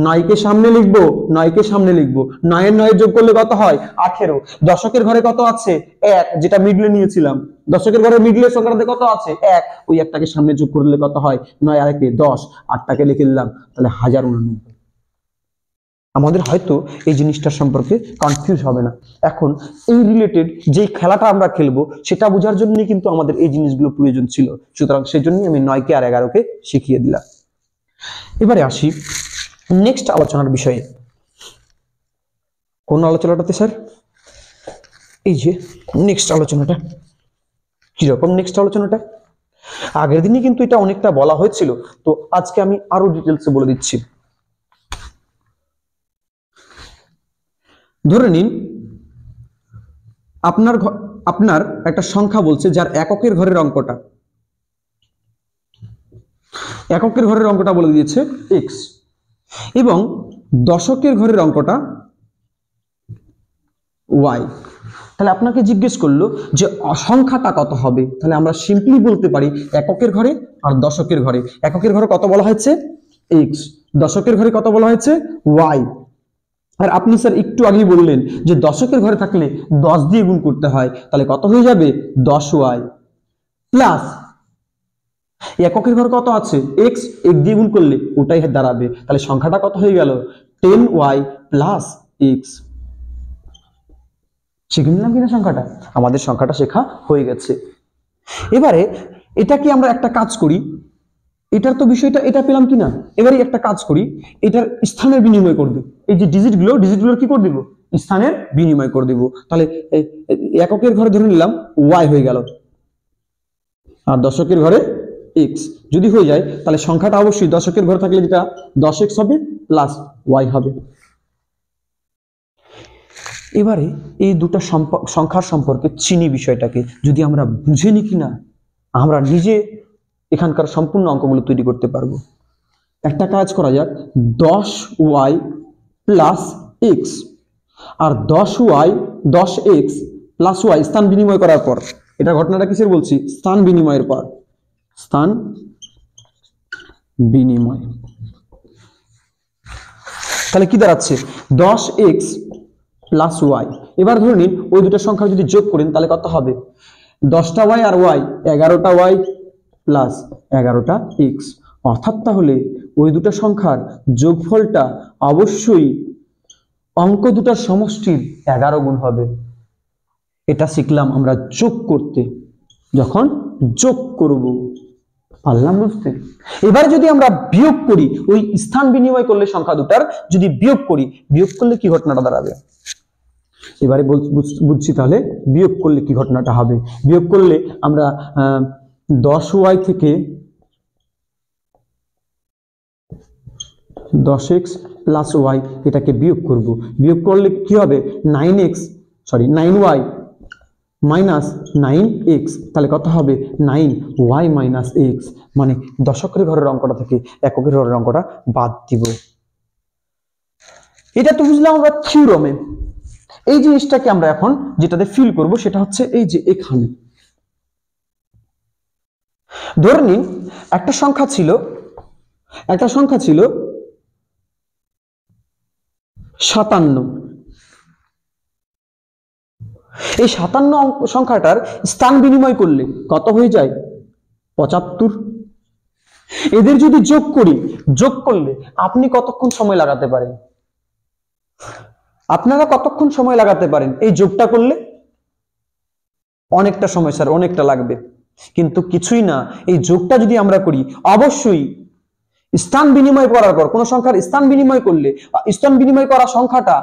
9 কে সামনে লিখবো, 9 কে সামনে লিখবো, 9 এর 9 যোগ করলে কত হয়? 18। দশকের ঘরে কত আছে? 1, যেটা মিডলে নিয়েছিলাম। দশকের ঘরে মিডলের সংখ্যাটাতে কত আছে? 1। ওই একটাকে সামনে যোগ করলে কত হয়? 9 আর 1 10, 8টাকে লিখে দিলাম, তাহলে 1089। আমাদের হয়তো এই জিনিসটার সম্পর্কে কনফিউজ হবে না। এখন এই রিলেটেড যে খেলাটা আমরা খেলবো সেটা বোঝার জন্যই কিন্তু আমাদের এই জিনিসগুলো প্রয়োজন ছিল। সুতরাং সেজন্যই আমি 9 কে আর 11 কে শিখিয়ে দিলাম। এবারে আসি নেক্সট আলোচনার বিষয়ে। কোন আলোচনাটাতে স্যার? এই যে নেক্সট আলোচনাটা। কিরকম নেক্সট আলোচনাটা? আগের দিনই কিন্তু এটা অনেকটা বলা হয়েছিল, তো আজকে আমি আরো ডিটেলসে বলে দিচ্ছি। ধরে নিন আপনার একটা সংখ্যা বলছে যার এককের ঘরের অঙ্কটা, এককের ঘরের অঙ্কটা বলে দিয়েছে x, এবং দশকের ঘরের অঙ্কটা y। তাহলে আপনাকে জিজ্ঞেস করলো যে সংখ্যাটা কত হবে? তাহলে আমরা সিম্পলি বলতে পারি এককের ঘরে আর দশকের ঘরে। এককের ঘরে কত বলা হয়েছে? x, দশকের ঘরে কত বলা হয়েছে? y। আর আপনি স্যার একটু আগেই বললেন যে দশকের ঘরে থাকলে 10 দিয়ে গুণ করতে হয়, তাহলে কত হয়ে যাবে? 10y প্লাস এককের ঘরে কত আছে? x, 1 দিয়ে গুণ করলে ওটাই দাঁড়াবে। তাহলে সংখ্যাটা কত হয়ে গেল? 10y plus x। শিখে নিলাম কিনা সংখ্যাটা? আমাদের সংখ্যাটা শেখা হয়ে গেছে। এবারে এটাকে আমরা একটা কাজ করি, এটার তো বিষয়টা এটা পেলাম কিনা, এবারে একটা কাজ করি, এটার স্থানের বিনিময় করে দেব। এই যে ডিজিটগুলোর কি করে দিব? স্থানের বিনিময় করে দিব। তাহলে এককের ঘরে ধরে নিলাম y হয়ে গেল, আর দশকের ঘরে x যদি হয়ে যায় তাহলে সংখ্যাটা অবশ্যই দশকের ঘরে থাকলে যেটা 10x হবে প্লাস y হবে। এবারে এই দুটো সংখ্যার সম্পর্কে চিনি বিষয়টাকে, যদি আমরা বুঝে নি কিনা আমরা নিজে এখানকার সম্পূর্ণ অঙ্কগুলো তৈরি করতে পারবো। একটা কাজ করা যাক, 10y প্লাস x আর 10x প্লাস y স্থান বিনিময় করার পর, এটা ঘটনাটা কিসের বলছি? স্থান বিনিময়ের পর, স্থান বিনিময়। তাহলে কি দাঁড়াচ্ছে? 10x plus y। এবার ধরে নিন ওই দুটো সংখ্যা যদি যোগ করেন তাহলে কত হবে? 10টা y আর y, 11টা y প্লাস 11টা x। অর্থাৎ তাহলে ওই দুটো সংখ্যার যোগফলটা অবশ্যই অঙ্ক দুটার সমষ্টির 11 গুণ হবে। এটা শিখলাম আমরা যোগ করতে, যখন যোগ করব। পারলাম বুঝতে? এবার যদি আমরা বিয়োগ করি, ওই স্থান বিনিময় করলে সংখ্যা দুটার যদি বিয়োগ করি, বিয়োগ করলে কি ঘটনাটা দাঁড়াবে? এবারে বুঝছি তাহলে বিয়োগ করলে কি ঘটনাটা হবে। বিয়োগ করলে আমরা 10y থেকে 10x প্লাস y এটাকে বিয়োগ করব। বিয়োগ করলে কি হবে? 9y মাইনাস 9x, তাহলে কত হবে? 9y minus x। মানে দশকের ঘরের অঙ্কটা থেকে এককের ঘরের অঙ্কটা বাদ দিব। এটা তো বুঝলাম আমরা থিওরেমে। এই জিনিসটাকে আমরা এখন যেটাতে ফিল করব সেটা হচ্ছে এই যে এখানে ধরে নিন একটা সংখ্যা ছিল 57। এই 57 সংখ্যাটার স্থান বিনিময় করলে কত হয়ে যায়? 75। এদের যদি যোগ করলে আপনি কতক্ষণ সময় লাগাতে পারেন? আপনারা কতক্ষণ সময় লাগাতে পারেন এই যোগটা করলে? অনেকটা সময় স্যার, অনেকটা লাগবে। কিন্তু কিছুই না, এই যোগটা যদি আমরা করি, অবশ্যই স্থান বিনিময় করার পর কোন সংখ্যার স্থান বিনিময় করলে, স্থান বিনিময় করা সংখ্যাটা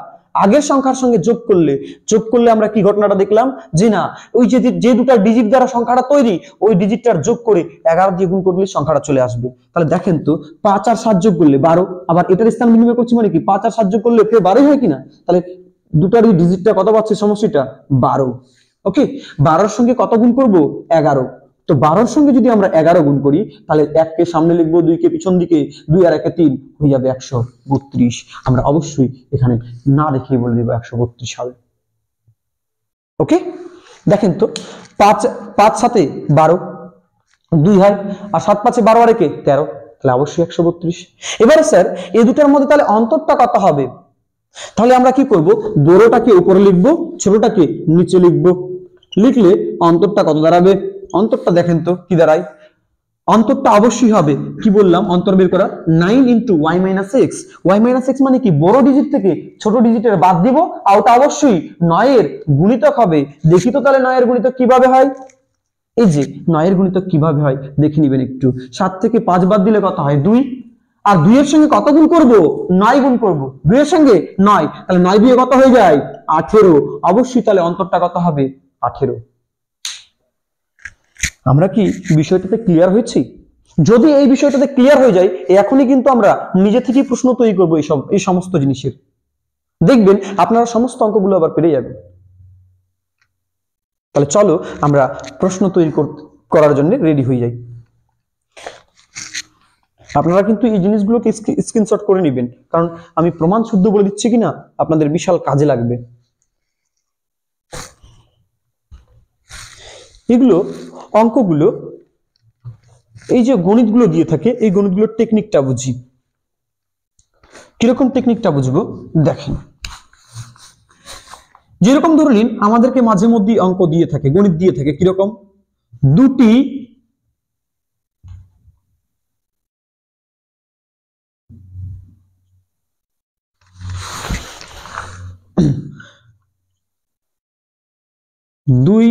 আগের সংখ্যার সঙ্গে যোগ করলে আমরা কি ঘটনাটা দেখলাম, যে না ওই যে দুটা ডিজিট দ্বারা সংখ্যাটা তৈরি, ওই ডিজিটটার যোগ করে 11 দিয়ে গুণ করলে সংখ্যাটা চলে আসবে। তাহলে দেখেন তো 5 আর 7 যোগ করলে 12, আবার এটার স্থান বিনিময় করছি মানে কি 5 আর 7 যোগ করলে ফের 12 হয় কিনা? তাহলে দুটারই ডিজিটটা কত পাচ্ছে সমষ্টিটা? 12। ওকে, 12 সঙ্গে কত গুণ করব? 11। তো 12 সঙ্গে যদি আমরা 11 গুণ করি, তাহলে 1 কে সামনে লিখবো, 2 কে পিছন দিকে, 2 আর 1 3 হয়ে যাবে 132। আমরা অবশ্যই এখানে না দেখিয়ে বলে দেব 132 হবে। ওকে, দেখেন তো 5 7 12 2 হয়, আর 7 5 12 আর 1 13, তাহলে অবশ্যই 132। এবারে স্যার এই দুটার মধ্যে তাহলে অন্তরটা কত হবে? তাহলে আমরা কি করব, বড়টাকে উপরে লিখব, ছোটটাকে নিচে লিখব। লিখলে অন্তরটা কত দাঁড়াবে? অন্তরটা দেখেন তো কি দাঁড়ায়। অন্তরটা অবশ্যই হবে, কি বললাম অন্তর বের করা, 9 × y - x। y - x মানে কি বড় ডিজিট থেকে ছোট ডিজিটের বাদ দিব, আর ওটা অবশ্যই 9 এর গুণিতক হবে। দেখি তো তাহলে 9 এর গুণিতক কিভাবে হয়। এই যে 9 এর গুণিতক কিভাবে হয় দেখে নিবেন একটু। 7 থেকে 5 বাদ দিলে কত হয়? 2। আর 2 এর সঙ্গে কত গুণ করব? 9 গুণ করব। 2 এর সঙ্গে 9, তাহলে 9 দিয়ে কত হয়ে যায়? 18। অবশ্যই তাহলে অন্তরটা কত হবে? 18। আমরা কি বিষয়টাতে ক্লিয়ার হয়েছি? যদি এই বিষয়টাতে ক্লিয়ার হয়ে যায়, এখনই কিন্তু আমরা নিজে থেকেই প্রশ্ন তৈরি করবো এই সমস্ত জিনিসের। দেখবেন আপনারা সমস্ত অঙ্কগুলো আবার পেরে যাবেন। তাহলে চলো আমরা প্রশ্ন তৈরি করার জন্য রেডি হয়ে যাই। আপনারা কিন্তু এই জিনিসগুলোকে স্ক্রিনশট করে নেবেন, কারণ আমি প্রমাণ শুদ্ধ বলে দিচ্ছি কিনা আপনাদের বিশাল কাজে লাগবে। এগুলো অঙ্কগুলো, এই যে গণিতগুলো দিয়ে থাকে, এই গণিতগুলোর টেকনিকটা বুঝি। কিরকম টেকনিকটা বুঝবো দেখেন। যেরকম ধরে নিন আমাদেরকে মাঝে মধ্যে অঙ্ক দিয়ে থাকে, গণিত দিয়ে থাকে, কিরকম দুই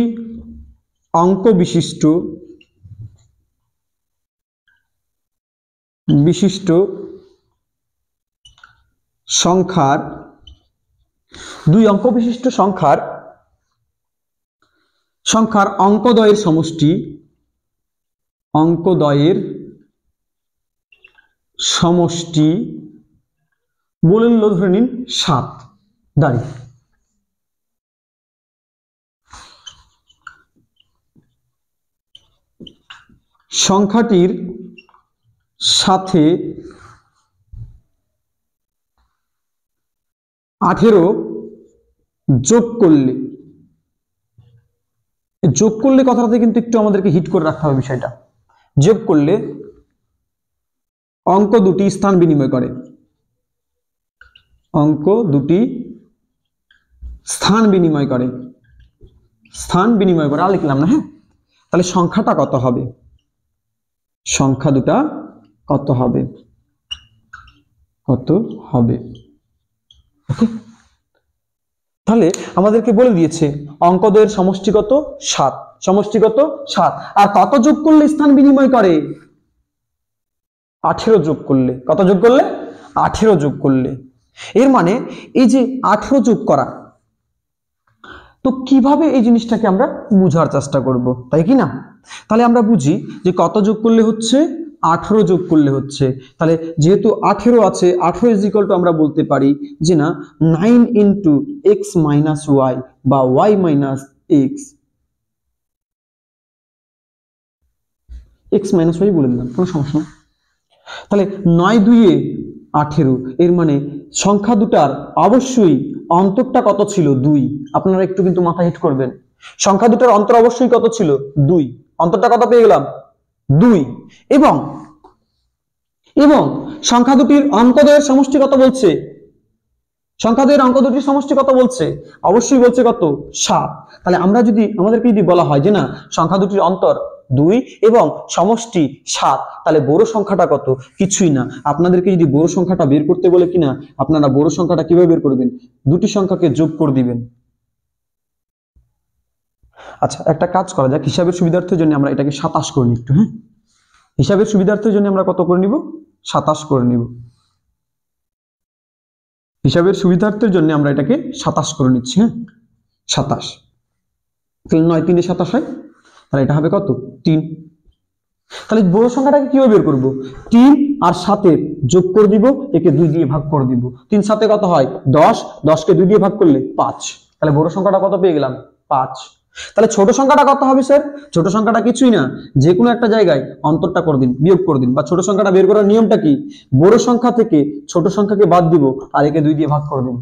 অঙ্ক বিশিষ্ট সংখ্যার, দুই অঙ্ক বিশিষ্ট সংখ্যার অঙ্কদ্বয়ের সমষ্টি বলে নিল ধরে নিন 7 দাঁড়িয়ে। সংখ্যাটির সাথে 18 যোগ করলে কথাটাতে কিন্তু একটু আমাদেরকে হিট করে রাখতে হবে বিষয়টা। যোগ করলে অঙ্ক দুটি স্থান বিনিময় করে, আর লিখলাম না। হ্যাঁ, তাহলে সংখ্যাটা কত হবে? সংখ্যা দুটা কত হবে? ওকে, তাহলে আমাদেরকে বলে দিয়েছে অঙ্কদ্বয়ের সমষ্টি কত? 7। সমষ্টি কত? 7। আর কত যোগ করলে স্থান বিনিময় করে? 18 যোগ করলে। কত যোগ করলে? 18 যোগ করলে। এর মানে এই যে 18 যোগ করা, তো কিভাবে এই জিনিসটাকে আমরা বোঝার চেষ্টা করব, তাই কি না? তাহলে আমরা বুঝি যে কত যোগ করলে হচ্ছে? 18 যোগ করলে হচ্ছে। তাহলে যেহেতু 18 আছে, 18 = আমরা বলতে পারি যে না 9 × x - y বা y - x, x - y বলে দিলাম, কোনো সমস্যা না। তাহলে 9 × 2 = 18। এর মানে সংখ্যা দুটার অবশ্যই অন্তরটা কত ছিল? 2। আপনারা একটু কিন্তু মাথা হিট করবেন, সংখ্যা দুটার অন্তর অবশ্যই কত ছিল? 2। অন্তরটা কত পেয়ে গেলাম? 2 এবং এবং সংখ্যা দুটির অঙ্কদ্বয়ের সমষ্টি কত বলছে? সংখ্যাদ্বয়ের অঙ্ক দুটির সমষ্টি কত বলছে? অবশ্যই বলছে কত? 7। তাহলে আমরা যদি আমাদেরকে যদি বলা হয় যে না সংখ্যা দুটির অন্তর 2 এবং সমষ্টি 7, তাহলে বড় সংখ্যাটা কত? কিছুই না। আপনাদেরকে যদি বড় সংখ্যাটা বের করতে বলে কিনা, আপনারা বড় সংখ্যাটা কিভাবে বের করবেন? দুটি সংখ্যাকে যোগ করে দিবেন। আচ্ছা, একটা কাজ করা যাক, হিসাবের সুবিধার্থের জন্য আমরা এটাকে 27 করে নিই একটু। হ্যাঁ, হিসাবের সুবিধার্থের জন্য আমরা কত করে নিব? 27 করে নিব। হিসাবের সুবিধার্থের জন্য আমরা এটাকে 27 করে নিচ্ছি। হ্যাঁ, 27। তাহলে 9 3 27 হয়, তাহলে এটা হবে কত? 3। তাহলে বড় সংখ্যাটাকে কিভাবে বের করব? 3 আর 7 এর যোগ করে দিব, একে 2 দিয়ে ভাগ করে দিব। 3 7 কত হয়? 10, 10 কে 2 দিয়ে ভাগ করলে 5। তাহলে বড় সংখ্যাটা কত পেয়ে গেলাম? 5। তাহলে ছোট সংখ্যাটা কত হবে স্যার? ছোট সংখ্যাটা কিছুই না, যে কোনো একটা জায়গায় অন্তরটা করে দিন, বিয়োগ করে দিন। বা ছোট সংখ্যাটা বের করার নিয়মটা কি? বড় সংখ্যা থেকে ছোট সংখ্যাকে বাদ দিব আর একে 2 দিয়ে ভাগ করে দিন।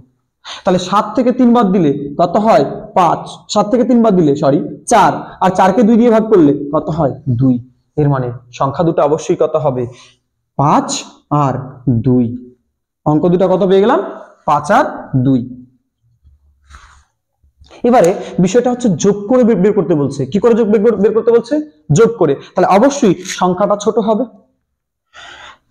তাহলে 7 থেকে 3 বাদ দিলে কত হয়? 5। 7 থেকে 3 বাদ দিলে 4, আর 4 কে 2 দিয়ে ভাগ করলে কত হয়? 2। এর মানে সংখ্যা দুটো অবশ্যই কত হবে? 5 আর 2। অঙ্ক দুটো কত পেয়ে গেলাম? 5 আর 2। এবারে বিষয়টা হচ্ছে যোগ করে বের করতে বলছে। কি করে যোগ বের করতে বলছে? যোগ করে। তাহলে অবশ্যই সংখ্যাটা ছোট হবে।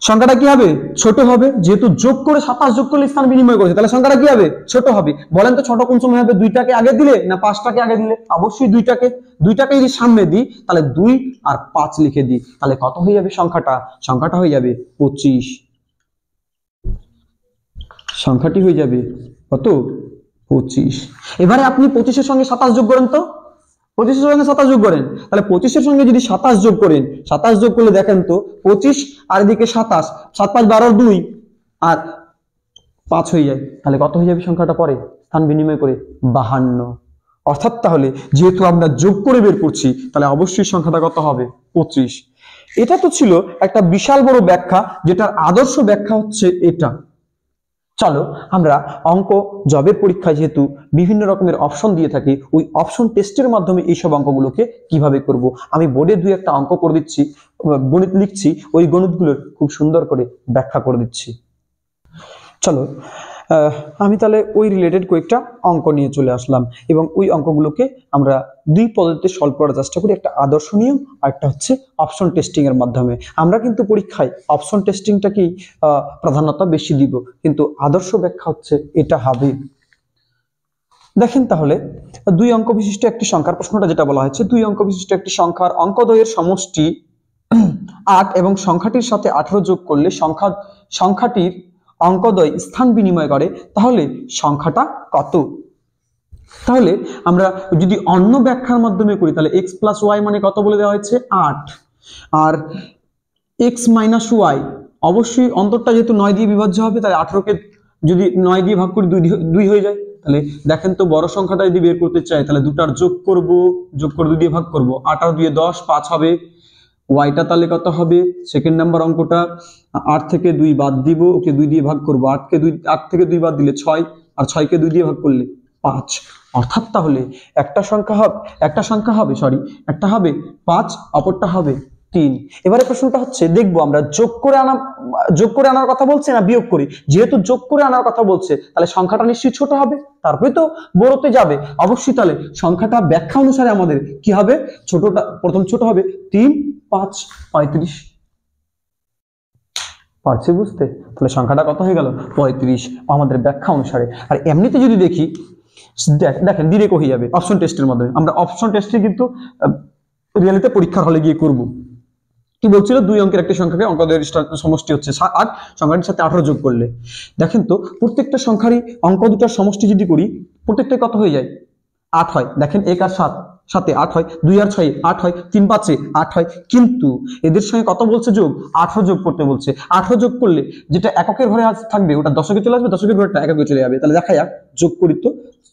সংখ্যাটা কি হবে? ছোট হবে। যেহেতু যোগ করে 27 যোগ করলে স্থান বিনিময় করেছে, তাহলে সংখ্যাটা কি হবে? ছোট হবে। বলেন তো ছোট কোন সময় হবে? 2টাকে আগে দিলে না 5টাকে আগে দিলে? অবশ্যই 2টাকে। 2টাকে যদি সামনে দিই তাহলে 2 আর 5 লিখে দিই, তাহলে কত হয়ে যাবে সংখ্যাটা? সংখ্যাটা হয়ে যাবে 25। সংখ্যাটি হয়ে যাবে কত? 25। এবারে আপনি 25 এর সঙ্গে 27 যোগ করেন তো। 25 এর সঙ্গে 27 যোগ করেন, তাহলে 25 এর সঙ্গে যদি 27 যোগ করেন, 27 যোগ করলে দেখেন তো 25 আর এদিকে 27, 7 5 12 2 আর 5 হয়ে যায়। তাহলে কত হয়ে যাবে সংখ্যাটা পরে স্থান বিনিময় করে? 52। অর্থাৎ তাহলে যেহেতু আমরা যোগ করে বের করছি, তাহলে অবশ্যই সংখ্যাটা কত হবে? 25। এটা তো ছিল একটা বিশাল বড় ব্যাখ্যা, যেটার আদর্শ ব্যাখ্যা হচ্ছে এটা। চলো আমরা অঙ্ক জবের পরীক্ষায় যেহেতু বিভিন্ন রকমের অপশন দিয়ে থাকি, ওই অপশন টেস্টের মাধ্যমে এইসব অঙ্কগুলোকে কিভাবে করব, আমি বোর্ডে 2-1টা অঙ্ক করে দিচ্ছি, গণিত লিখছি, ওই গণিতগুলোর খুব সুন্দর করে ব্যাখ্যা করে দিচ্ছি। চলো আমি তাহলে ওই রিলেটেড কয়েকটা অঙ্ক নিয়ে চলে আসলাম এবং ওই অঙ্কগুলোকে আমরা 2 পদ্ধতিতে সলভ করার চেষ্টা করি। একটা আদর্শ নিয়ম আর একটা হচ্ছে অপশন টেস্টিং এর মাধ্যমে। আমরা কিন্তু পরীক্ষায় অপশন টেস্টিংটাকেই প্রাধান্যতা বেশি দিব, কিন্তু আদর্শ ব্যাখ্যা হচ্ছে এটা হবে। দেখেন তাহলে 2 অঙ্ক বিশিষ্ট একটি সংখ্যার প্রশ্নটা যেটা বলা হয়েছে, 2 অঙ্ক বিশিষ্ট একটি সংখ্যার অঙ্কদ্বয়ের সমষ্টি 8 এবং সংখ্যাটির সাথে 18 যোগ করলে সংখ্যাটির অঙ্কদ্বয় স্থান বিনিময় করে, তাহলে সংখ্যাটা কত? তাহলে আমরা যদি অন্য ব্যাখ্যার মাধ্যমে করি, তাহলে x + y মানে কত বলে দেওয়া হয়েছে? 8। আর x - y অবশ্যই অন্তরটা যেহেতু 9 দিয়ে বিভাজ্য হবে, তাই 18 কে যদি 9 দিয়ে ভাগ করি 2 হয়ে যায়। তাহলে দেখেন তো বড় সংখ্যাটা যদি বের করতে চাই, তাহলে দুটার যোগ করব, যোগ করে 2 দিয়ে ভাগ করব, 8 আর 2 10, 5 হবে। ওয়াইটা তাহলে কত হবে? সেকেন্ড নাম্বার অঙ্কটা 8 থেকে 2 বাদ দিব, ওকে 2 দিয়ে ভাগ করব, 8 থেকে 2 বাদ দিলে 6, আর 6 কে 2 দিয়ে ভাগ করলে 5। অর্থাৎ তাহলে একটা সংখ্যা হবে একটা হবে 5, অপরটা হবে 3। এবারে প্রশ্নটা হচ্ছে, দেখবো আমরা যোগ করে আনার কথা বলছে না বিয়োগ করি। যেহেতু যোগ করে আনার কথা বলছে, তাহলে সংখ্যাটা নিশ্চয়ই ছোট হবে, তারপরে তো বড়তে যাবে। অবশ্যই তাহলে সংখ্যাটা ব্যাখ্যা অনুসারে আমাদের কি হবে? ছোটটা প্রথম ছোট হবে 3 5 35। পারছি বুঝতে? তাহলে সংখ্যাটা কত হয়ে গেল? 35 আমাদের ব্যাখ্যা অনুসারে। আর এমনিতে যদি দেখি, দেখেন ডিরেক্ট হয়ে যাবে অপশন টেস্টের মাধ্যমে। আমরা অপশন টেস্টে কিন্তু রিয়েলিতে পরীক্ষার হলে গিয়ে করব। কি বলছিল? 2 অঙ্কের একটি সংখ্যাকে অঙ্কদ্বয়ের সমষ্টি হচ্ছে 8, সংখ্যাটির সাথে 18 যোগ করলে। দেখেন তো প্রত্যেকটা সংখ্যারই অঙ্ক দুটার সমষ্টি যদি করি, প্রত্যেকটা কত হয়ে যায়? 8 হয়। দেখেন 1 আর 7 সাথে 8 হয়, 2 আর 6 8 হয়, 3 5 8 হয়। কিন্তু এদের সঙ্গে কত বলছে? যোগ। 18 যোগ করতে বলছে। 18 যোগ করলে যেটা এককের ঘরে থাকবে ওটা দশকে চলে আসবে, দশকের ঘরটা এককে চলে যাবে। তাহলে দেখা যাক, যোগ করি তো।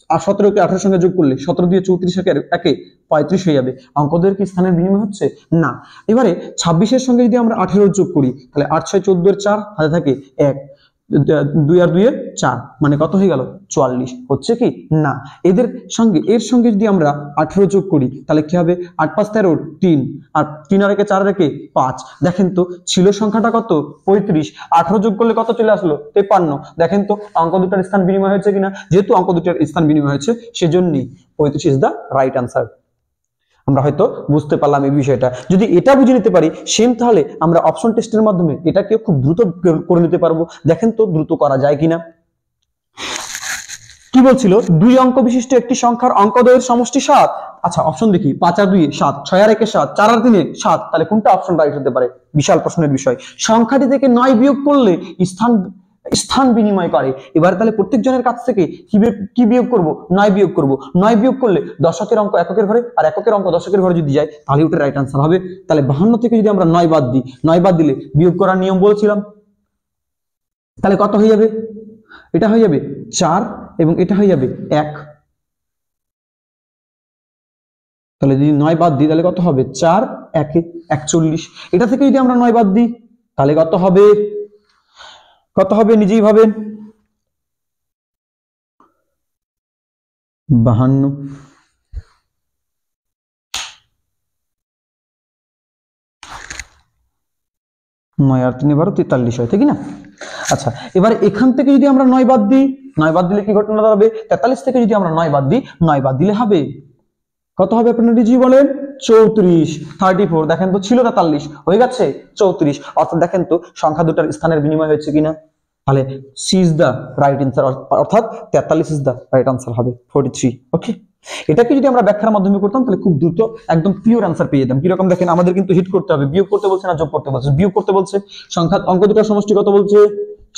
আর 17 কে 18 সঙ্গে যোগ করলে 17 দিয়ে 34 একে 35 হয়ে যাবে। অঙ্কদ্বয়ের কি স্থানের বিনিময় হচ্ছে? না। এবারে 26 এর সঙ্গে যদি আমরা 18 যোগ করি, তাহলে 8 6 14 এর 4 হাতে থাকে 1, 2 আর 2 এ 4, মানে কত হয়ে গেল 44। হচ্ছে কি না, এর সঙ্গে যদি আমরা 18 যোগ করি তাহলে কি হবে, 8 5 13 3, আর 3 আর 1 4 আর 1 5। দেখেন তো ছিল সংখ্যাটা কত 35, 18 যোগ করলে কত চলে আসলো 53। দেখেন তো অঙ্ক দুটার স্থান বিনিময় হয়েছে কিনা, যেহেতু অঙ্ক দুটার স্থান বিনিময় হয়েছে সেজন্যই 35 ইজ দা রাইট আনসার। আমরা হয়তো বুঝতে পারলাম এই বিষয়টা। যদি এটা বুঝে নিতে পারি সেম, তাহলে আমরা অপশন টেস্টের মাধ্যমে এটাকে খুব দ্রুত করে নিতে পারবো। দেখেন তো দ্রুত করা যায় কিনা। কি বলছিল, 2 অঙ্ক বিশিষ্ট একটি সংখ্যার অঙ্কদ্বয়ের সমষ্টি 7। আচ্ছা অপশন দেখি, 5 আর 2 7, 6 আর 1 7, 4 আর 3 7। তাহলে কোনটা অপশন রাইট হতে পারে? বিশাল প্রশ্নের বিষয়। সংখ্যাটি থেকে 9 বিয়োগ করলে স্থান বিনিময় করে। এবার তাহলে প্রত্যেকজনের কাছ থেকে কি বিয়োগ করব, 9 বিয়োগ করব। 9 বিয়োগ করলে দশকের অঙ্ক এককের ঘরে আর এককের অঙ্ক দশকের ঘরে যদি যায় তাহলে ওটা রাইট আনসার হবে। তাহলে 52 থেকে যদি আমরা 9 বাদ দিই, 9 বাদ দিলে বিয়োগ করার নিয়ম বলছিলাম, তাহলে কত হয়ে যাবে, এটা হয়ে যাবে 4 এবং এটা হয়ে যাবে 1। তাহলে যদি 9 বাদ দিই তাহলে কত হবে, 4 1 41। এটা থেকে যদি আমরা 9 বাদ দিই তাহলে কত হবে, নিজেই ভাবেন, 52। 9 আর 3 12 43 হয়, ঠিক না? আচ্ছা এবার এখান থেকে যদি আমরা 9 বাদ দিই, 9 বাদ দিলে কি ঘটনা দাঁড়াবে, 43 থেকে যদি আমরা 9 বাদ দিই, 9 বাদ দিলে হবে কত হবে, আপনারা জি বলেন, 34 34। দেখেন তো ছিল 43, হয়ে গেছে 34। অর্থাৎ দেখেন তো সংখ্যা দুটার স্থানের বিনিময় হয়েছে কিনা। তাহলে C is the right answer, অর্থাৎ 43 ইজ দা রাইট আনসার হবে 43। ওকে, এটাকে যদি আমরা ব্যাখ্যার মাধ্যমে করতাম তাহলে খুব দ্রুত একদম পিওর আনসার পেয়ে যেতাম। কিরকম দেখেন, আমাদের কিন্তু হিট করতে হবে, বিয়োগ করতে বলছে না যোগ করতে বলছে, বিয়োগ করতে বলছে। সংখ্যা অঙ্ক দুটার সমষ্টি কত বলছে,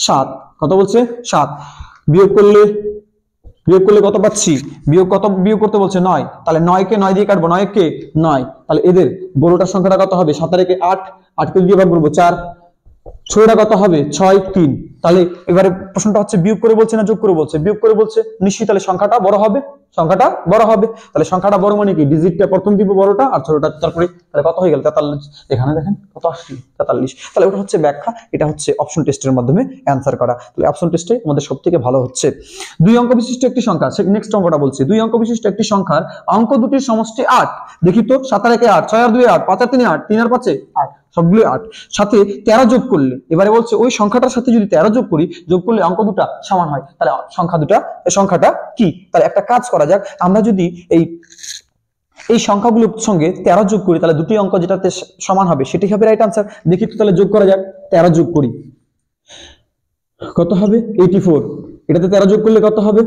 7। কত বলছে, 7। বিয়োগ করলে কত পাচ্ছি, বিয়োগ করতে বলছে 9। তাহলে 9 কে 9 দিয়ে কাটবো, 9 কে 9। তাহলে এদের বড়টার সংখ্যাটা কত হবে, 7 আর 1 8, 8 কে দিয়ে ভাগ করবো 4, ছোটটা কত হবে 6 3। তাহলে এবারে প্রশ্নটা হচ্ছে বিয়োগ করে বলছে না যোগ করে বলছে, বিয়োগ করে বলছে নিশ্চয়ই, তাহলে সংখ্যাটা বড় হবে, তাহলে সংখ্যাটা বড় মানে কি, ডিজিটটা প্রথম দিব বড়টা আর ছোটটা তারপরে। তাহলে কত হয়ে গেল 43। এখানে দেখেন কত আসছে 43। তাহলে ওটা হচ্ছে ব্যাখ্যা, এটা হচ্ছে অপশন টেস্টের মাধ্যমে অ্যান্সার করা। তাহলে অপশন টেস্টে আমাদের সবথেকে ভালো হচ্ছে 2 অঙ্ক বিশিষ্ট একটি সংখ্যা। নেক্সট অঙ্কটা বলছি, 2 অঙ্ক বিশিষ্ট একটি সংখ্যার অঙ্ক দুটির সমষ্টি 8। দেখি তো, 7 আর 1 8, 6 আর 2 8, 5 আর 3 8, 3 আর 5 8, সবগুলো 8। সাথে 13 যোগ করলে, এবারে বলছে ওই সংখ্যাটার সাথে যদি 13 যোগ করলে অঙ্ক দুটা সমান হয়। তাহলে সংখ্যাটা কি? তাহলে একটা কাজ করা যাক, আমরা যদি এই সংখ্যাগুলোর সঙ্গে 13 যোগ করি তাহলে দুটি অঙ্ক যেটাতে সমান হবে সেটি হবে রাইট আনসার। দেখি তো তাহলে যোগ করা যাক, 13 যোগ করি কত হবে 84। এটাতে 13 যোগ করলে কত হবে,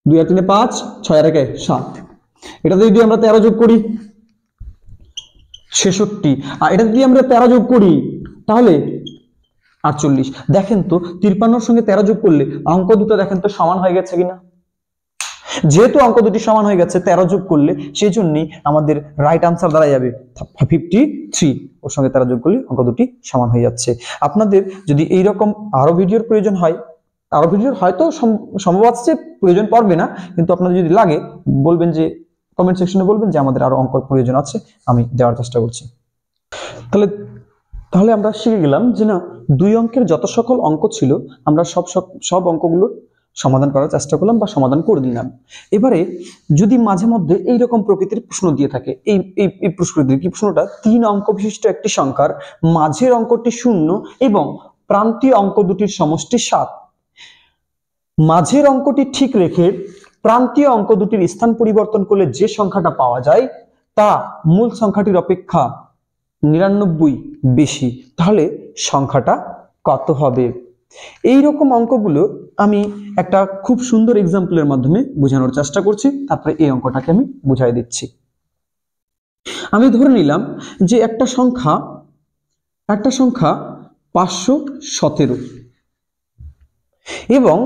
2 আর 3 5, 6 আর 1 7। এটাতে যদি আমরা 13 যোগ করি 66, আর এটা যদি আমরা 13 যোগ করি তাহলে 48। দেখেন তো 53 সঙ্গে 13 যোগ করলে অঙ্ক দুটো দেখেন তো সমান হয়ে গেছে কিনা। যেহেতু অঙ্ক দুটি সমান হয়ে গেছে 13 যোগ করলে, সেই জন্যই আমাদের রাইট আনসার দাঁড়ায় যাবে 53। ওর সঙ্গে 13 যোগ করলে অঙ্ক দুটি সমান হয়ে যাচ্ছে। আপনাদের যদি এইরকম আরো ভিডিওর প্রয়োজন হয়, আরো ভিডিওর হয়তো সম্ভব আছে প্রয়োজন পড়বে না, কিন্তু আপনাদের যদি লাগে বলবেন, যে কমেন্ট সেকশনে বলবেন যে আমাদের আরো অঙ্ক প্রয়োজন আছে, আমি দেওয়ার চেষ্টা করছি। তাহলে আমরা শিখে গেলাম যে না, 2 অঙ্কের যত সকল অঙ্ক ছিল আমরা সব অঙ্কগুলোর সমাধান করার চেষ্টা করলাম বা সমাধান করে দিলাম। এবারে যদি মাঝে মধ্যে এইরকম প্রকৃতির প্রশ্ন দিয়ে থাকে, এই প্রশ্নটি কি, প্রশ্নটা 3 অঙ্ক বিশিষ্ট একটি সংখ্যার মাঝের অঙ্কটি 0 এবং প্রান্তীয় অঙ্ক দুটির সমষ্টি 7। মাঝের অঙ্কটি ঠিক রেখে প্রান্তীয় অঙ্ক দুটির স্থান পরিবর্তন করলে যে সংখ্যাটা পাওয়া যায় তা মূল সংখ্যাটির অপেক্ষা 99 বেশি। তাহলে সংখ্যাটা কত হবে? এই রকম অঙ্কগুলো আমি একটা খুব সুন্দর এক্সাম্পলের মাধ্যমে বোঝানোর চেষ্টা করছি, তারপরে এই অঙ্কটাকে আমি বুঝাই দিচ্ছি। আমি ধরে নিলাম যে একটা সংখ্যা 517 এবং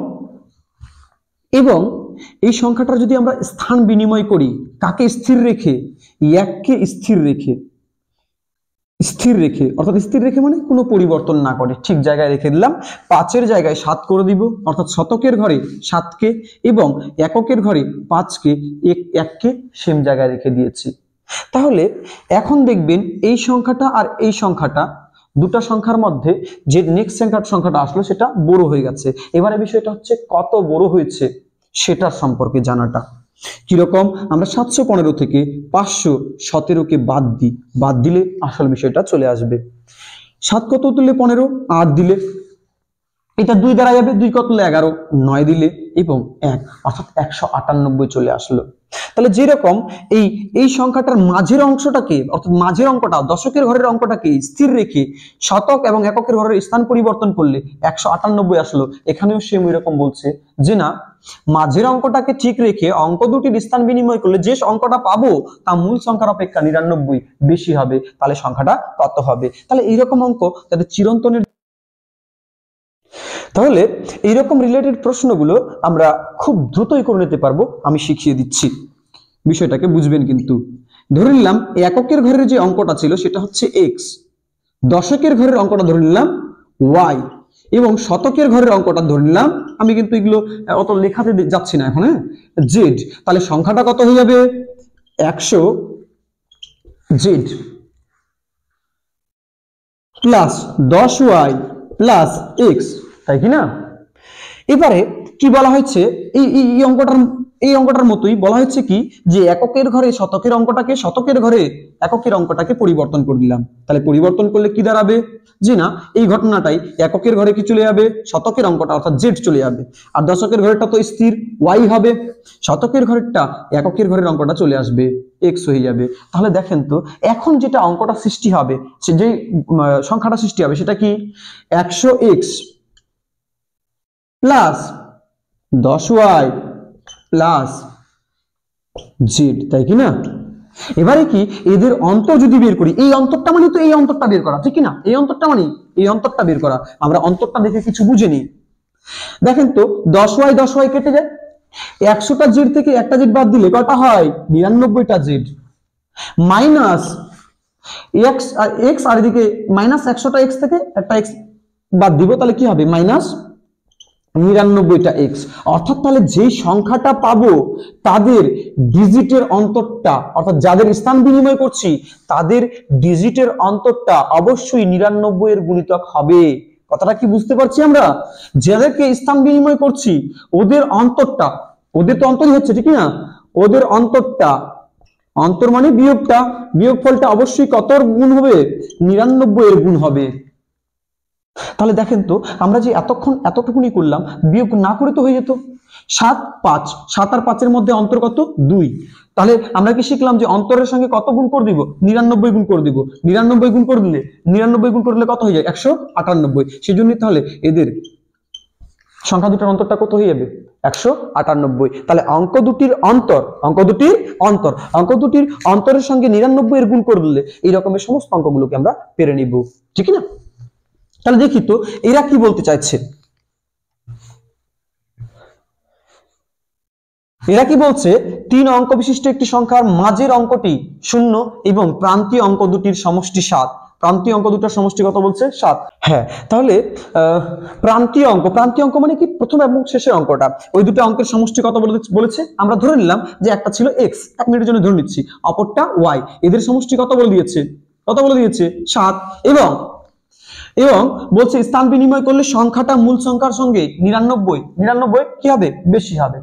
এই সংখ্যাটার যদি আমরা স্থান বিনিময় করি, কাকে স্থির রেখে, 1কে স্থির রেখে অর্থাৎ স্থির রেখে মানে কোনো পরিবর্তন না করে ঠিক জায়গায় রেখে দিলাম। 5-এর জায়গায় 7 করে দিব, অর্থাৎ শতকের ঘরে 7কে এবং এককের ঘরে 5কে 1কে সেম জায়গায় রেখে দিয়েছি। তাহলে এখন দেখবেন এই সংখ্যাটা আর এই সংখ্যাটা দুটা সংখ্যার মধ্যে যে নেক্সট সংখ্যাটা আসলো সেটা বড় হয়ে গেছে। এবারে বিষয়টা হচ্ছে কত বড় হয়েছে সেটার সম্পর্কে জানাটা। কিরকম, আমরা 715 থেকে 517কে বাদ দিলে আসল বিষয়টা চলে আসবে। 7 কত তুললে 15, 8 দিলে এটা 2 দ্বারা যাবে, 2 কত তুললে 11, 9 দিলে এবং 1 অর্থাৎ 198 চলে আসলো। তাহলে যেরকম এই সংখ্যাটার মাঝের অংশটাকে অর্থাৎ মাঝের অঙ্কটা দশকের ঘরের অঙ্কটাকে স্থির রেখে শতক এবং এককের ঘরের স্থান পরিবর্তন করলে 198 আসলো। এখানেও সেম এরকম বলছে যে না, মাঝের অঙ্কটাকে ঠিক রেখে অঙ্ক দুটির স্থান বিনিময় করলে যে অঙ্কটা পাবো তা মূল সংখ্যার অপেক্ষা 99 বেশি হবে। তাহলে সংখ্যাটা কত হবে? তাহলে এইরকম অঙ্ক যাতে চিরন্তনের, তাহলে এইরকম রিলেটেড প্রশ্নগুলো আমরা খুব দ্রুতই করে নিতে পারবো। আমি শিখিয়ে দিচ্ছি, বিষয়টাকে বুঝবেন। কিন্তু ধরে নিলাম এককের ঘরের যে অঙ্কটা ছিল সেটা হচ্ছে x, দশকের ঘরের অঙ্কটা ধরে নিলাম y এবং শতকের ঘরের অঙ্কটা ধরে নিলাম, আমি কিন্তু এগুলো অত লেখাতে যাচ্ছি না এখন, z। তাহলে সংখ্যাটা কত হয়ে যাবে? 100z plus 10y plus x, তাই কি না? এবারে কি বলা হয়েছে, এই অঙ্কটার মতোই বলা হয়েছে কি যে এককের ঘরে শতকের অঙ্কটাকে, শতকের ঘরে এককের অঙ্কটাকে পরিবর্তন করে দিলাম। তাহলে পরিবর্তন করলে কি দাঁড়াবে যে না, এই ঘটনাটাই এককের ঘরে কি চলে যাবে, শতকের অঙ্কটা অর্থাৎ z চলে যাবে, আর দশকের ঘরেরটা তো স্থির y হবে, শতকের ঘরেরটা এককের ঘরের অঙ্কটা চলে আসবে x হয়ে যাবে। তাহলে দেখেন তো এখন যেটা অঙ্কটা সৃষ্টি হবে, যে সংখ্যাটা সৃষ্টি হবে সেটা কি 100x plus 10y plus z, তাই কি না? এবারে কি এদের অন্তর যদি বের করি, এই অন্তরটা মানে তো এই অন্তরটা বের করা, ঠিক কি না? এই অন্তরটা মানে এই অন্তরটা বের করা। আমরা অন্তরটা দেখে কিছু বুঝিনি। দেখেন তো 10y কেটে যায়, 100টা z থেকে একটা z বাদ দিলে কয়টা হয়? 99টা z মাইনাস x আর এদিকে মাইনাস 100টা x থেকে একটা x বাদ দিব, তাহলে কি হবে? মাইনাস 99টা x। অর্থাৎ তাহলে যেই সংখ্যাটা পাবো তাদের ডিজিটের অন্তরটা অর্থাৎ যাদের স্থান বিনিময় করছি তাদের ডিজিটের অন্তরটা অবশ্যই 99 এর গুণিতক হবে। কথাটা কি বুঝতে পারছি আমরা? যাদেরকে স্থান বিনিময় করছি ওদের অন্তরটা, ওদের তো অন্তরই হচ্ছে, ঠিক না? ওদের অন্তরটা, অন্তর মানে বিয়োগটা, বিয়োগফলটা অবশ্যই কত গুণ হবে? 99 এর গুণ হবে। তাহলে দেখেন তো আমরা যে এতক্ষণ এতটুকুনি করলাম, বিয়োগ না করে তো হয়ে যেত। 7 5, 7 আর 5 এর মধ্যে অন্তর কত? 2। তাহলে আমরা কি শিখলাম যে অন্তরের সঙ্গে কত গুণ করে দিব? 99 গুণ করে দিব। 99 গুণ করে দিলে 99 গুণ করে দিলে কত হয়ে যায়? 198। সেজন্যই তাহলে এদের সংখ্যা দুটোর অন্তরটা কত হয়ে যাবে? 198। তাহলে অঙ্ক দুটির অন্তরের সঙ্গে 99 এর গুণ করে দিলে এই রকমের সমস্ত অঙ্কগুলোকে আমরা পেরে নিব, ঠিক না? তাহলে দেখি তো এরা কি বলতে চাইছে। এরা কি বলছে? 3 অঙ্ক বিশিষ্ট একটি সংখ্যার মাঝের অঙ্কটি 0 এবং প্রান্তীয় অঙ্ক দুটির সমষ্টি 7। প্রান্তীয় অঙ্ক দুটার সমষ্টি কত বলছে? 7। হ্যাঁ, তাহলে প্রান্তীয় অঙ্ক মানে কি? প্রথম এবং শেষের অঙ্কটা, ওই দুটো অঙ্কের সমষ্টি কত বলেছে? আমরা ধরে নিলাম যে একটা ছিল x, 1 মিনিটের জন্য ধরে নিচ্ছি, অপরটা y। এদের সমষ্টি কত বলে দিয়েছে? 7। এবং বলছে স্থান বিনিময় করলে সংখ্যাটা মূল সংখ্যার সঙ্গে 99 কি হবে? বেশি হবে।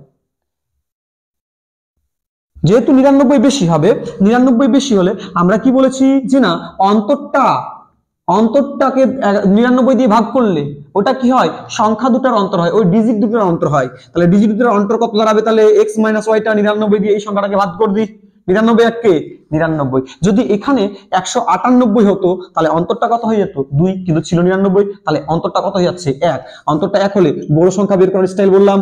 যেহেতু 99 বেশি হবে, 99 বেশি হলে আমরা কি বলেছি যে না, অন্তরটাকে 99 দিয়ে ভাগ করলে ওটা কি হয়? সংখ্যা দুটার অন্তর হয়, ওই ডিজিট দুটার অন্তর হয়। তাহলে ডিজিট দুটার অন্তর কত দাঁড়াবে? তাহলে x - y টা 99 দিয়ে এই সংখ্যাটাকে ভাগ করে দিই। 99 1 কে 99। যদি এখানে 198 হতো তাহলে অন্তরটা কত হয়ে যেত? 2, কিন্তু ছিল 99, তাহলে অন্তরটা কত হয়ে যাচ্ছে? 1। অন্তরটা 1 হলে বড় সংখ্যা বের করার স্টাইল বললাম,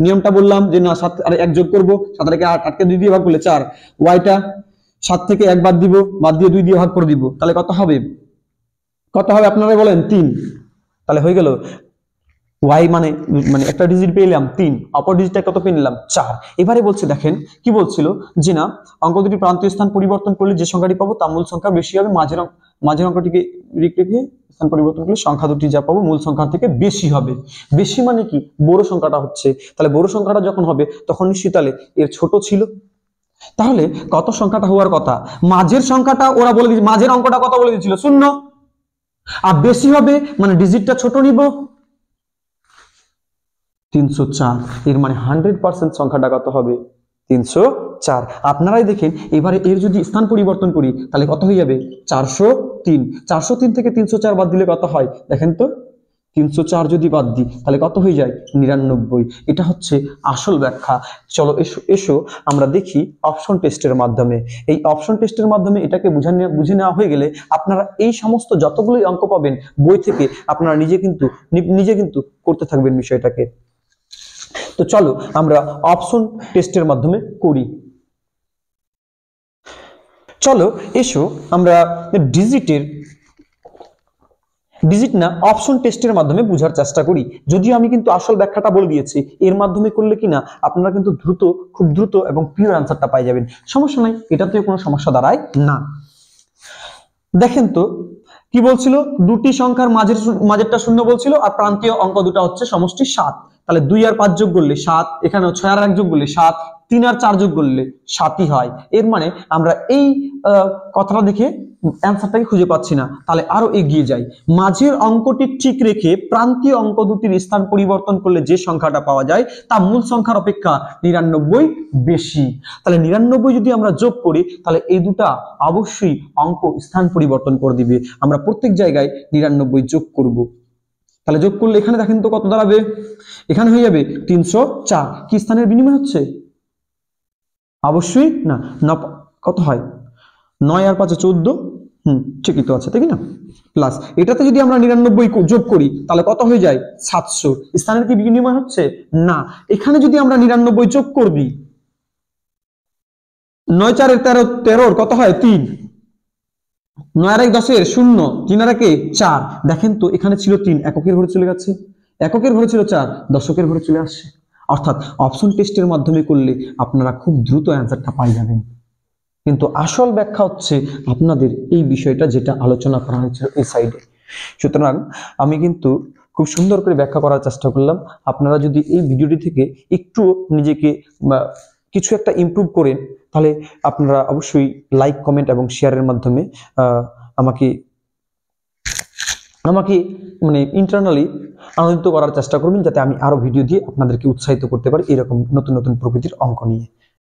নিয়মটা বললাম যে না 7 আর 1 যোগ করব, 7 আর 8 কে 2 দিয়ে ভাগ করলে 4, ওয়াইটা 7 থেকে 1 বাদ দিব, বাদ দিয়ে 2 দিয়ে ভাগ করে দিব, তাহলে কত হবে আপনারা বলেন? 3। তাহলে হয়ে গেল y মানে একটা ডিজিট পেলাম 3, অপর ডিজিটটা কত পেলাম? 4। এবারে বলছে, দেখেন কি বলছিল যে না, অঙ্ক দুটি প্রান্তীয় স্থান পরিবর্তন করলে যে সংখ্যাটি পাবো তা মূল সংখ্যা বেশি হবে, মাঝের অঙ্কটিকে রেখে স্থান পরিবর্তন করলে সংখ্যা দুটি যা পাবো মূল সংখ্যা থেকে বেশি হবে। বেশি মানে কি? বড় সংখ্যাটা হচ্ছে। তাহলে বড় সংখ্যাটা যখন হবে তখন নিশ্চয়ই তাহলে এর ছোট ছিল। তাহলে কত সংখ্যাটা হওয়ার কথা? মাঝের সংখ্যাটা ওরা বলে দিয়েছে, মাঝের অঙ্কটা কত বলে দিয়েছিল? 0। আর বেশি হবে মানে ডিজিটটা ছোট নিব, 304। এর মানে 100% সংখ্যাটা কত হবে? 304। আপনারাই দেখেন এবারে এর যদি স্থান পরিবর্তন করি তাহলে কত হয়ে যাবে? 403। 403 থেকে 304 বাদ দিলে কত হয় দেখেন তো? 304 যদি বাদ দিই তাহলে কত হয়ে যায়? 99। এটা হচ্ছে আসল ব্যাখ্যা। চলো এসো এসো আমরা দেখি অপশন টেস্টের মাধ্যমে। এই অপশন টেস্টের মাধ্যমে এটাকে বুঝে নেওয়া হয়ে গেলে আপনারা এই সমস্ত যতগুলোই অঙ্ক পাবেন বই থেকে আপনারা নিজে কিন্তু করতে থাকবেন বিষয়টাকে। তো চলো আমরা অপশন টেস্টের মাধ্যমে করি। চলো এসো আমরা ডিজিট না অপশন টেস্টের মাধ্যমে বোঝার চেষ্টা করি। যদিও আমি কিন্তু আসল ব্যাখ্যাটা বলে দিয়েছি, এর মাধ্যমে করলে কিনা আপনারা কিন্তু খুব দ্রুত এবং পিওর অ্যান্সারটা পাই যাবেন। সমস্যা নাই, এটাতে কোনো সমস্যা দাঁড়ায় না। দেখেন তো কি বলছিল? দুটি সংখ্যার মাঝেরটা শূন্য বলছিল, আর প্রান্তীয় অঙ্ক দুটো হচ্ছে সমষ্টি 7। তাহলে 2 আর 5 যোগ করলে 7, এখানেও 6 আর 1 যোগ করলে 7, 3 আর 4 যোগ করলে 7ই হয়। এর মানে আমরা এই কথাটা দেখে অ্যান্সারটাকে খুঁজে পাচ্ছি না, তাহলে আরো এগিয়ে যাই। মাঝের অঙ্কটি ঠিক রেখে প্রান্তীয় অঙ্ক দুটির স্থান পরিবর্তন করলে যে সংখ্যাটা পাওয়া যায় তা মূল সংখ্যার অপেক্ষা 99 বেশি। তাহলে 99 যদি আমরা যোগ করি তাহলে এই দুটা অবশ্যই অঙ্ক স্থান পরিবর্তন করে দিবে। আমরা প্রত্যেক জায়গায় 99 যোগ করব। তাহলে যোগ করলে এখানে দেখেন তো কত দাঁড়াবে? এখানে হয়ে যাবে 304। কি স্থানের বিনিময় হচ্ছে? অবশ্যই না, কত হয়? 9 আর 5 14, ঠিকই তো আছে, তাই না? প্লাস এটাতে যদি আমরা 99 যোগ করি তাহলে কত হয়ে যায়? 700। স্থানের কি বিনিময় হচ্ছে? না। এখানে যদি আমরা 99 যোগ করবি, 9 4 13, 13 কত হয়? 3। 9 আর 1 10 0, 3 আর 1 4। দেখেন তো এখানে ছিল 3, এককের ঘরে চলে গেছে, এককের ঘরে ছিল 4, দশকের ঘরে চলে আসছে। অর্থাৎ অপশন টেস্টের মাধ্যমে করলে আপনারা খুব দ্রুত অ্যান্সারটা পাই যাবেন। কিন্তু আসল ব্যাখ্যা হচ্ছে আপনাদের এই বিষয়টা যেটা আলোচনা করা হয়েছে এই সাইডে। সুতরাং আমি কিন্তু খুব সুন্দর করে ব্যাখ্যা করার চেষ্টা করলাম। আপনারা যদি এই ভিডিওটি থেকে একটু নিজেকে কিছু একটা ইমপ্রুভ করেন তাহলে আপনারা অবশ্যই লাইক, কমেন্ট এবং শেয়ারের মাধ্যমে আমাকে মানে ইন্টারনালি আনন্দিত করার চেষ্টা করবেন, যাতে আমি আরো ভিডিও দিয়ে আপনাদেরকে উৎসাহিত করতে পারি এরকম নতুন নতুন প্রকৃতির অঙ্ক নিয়ে।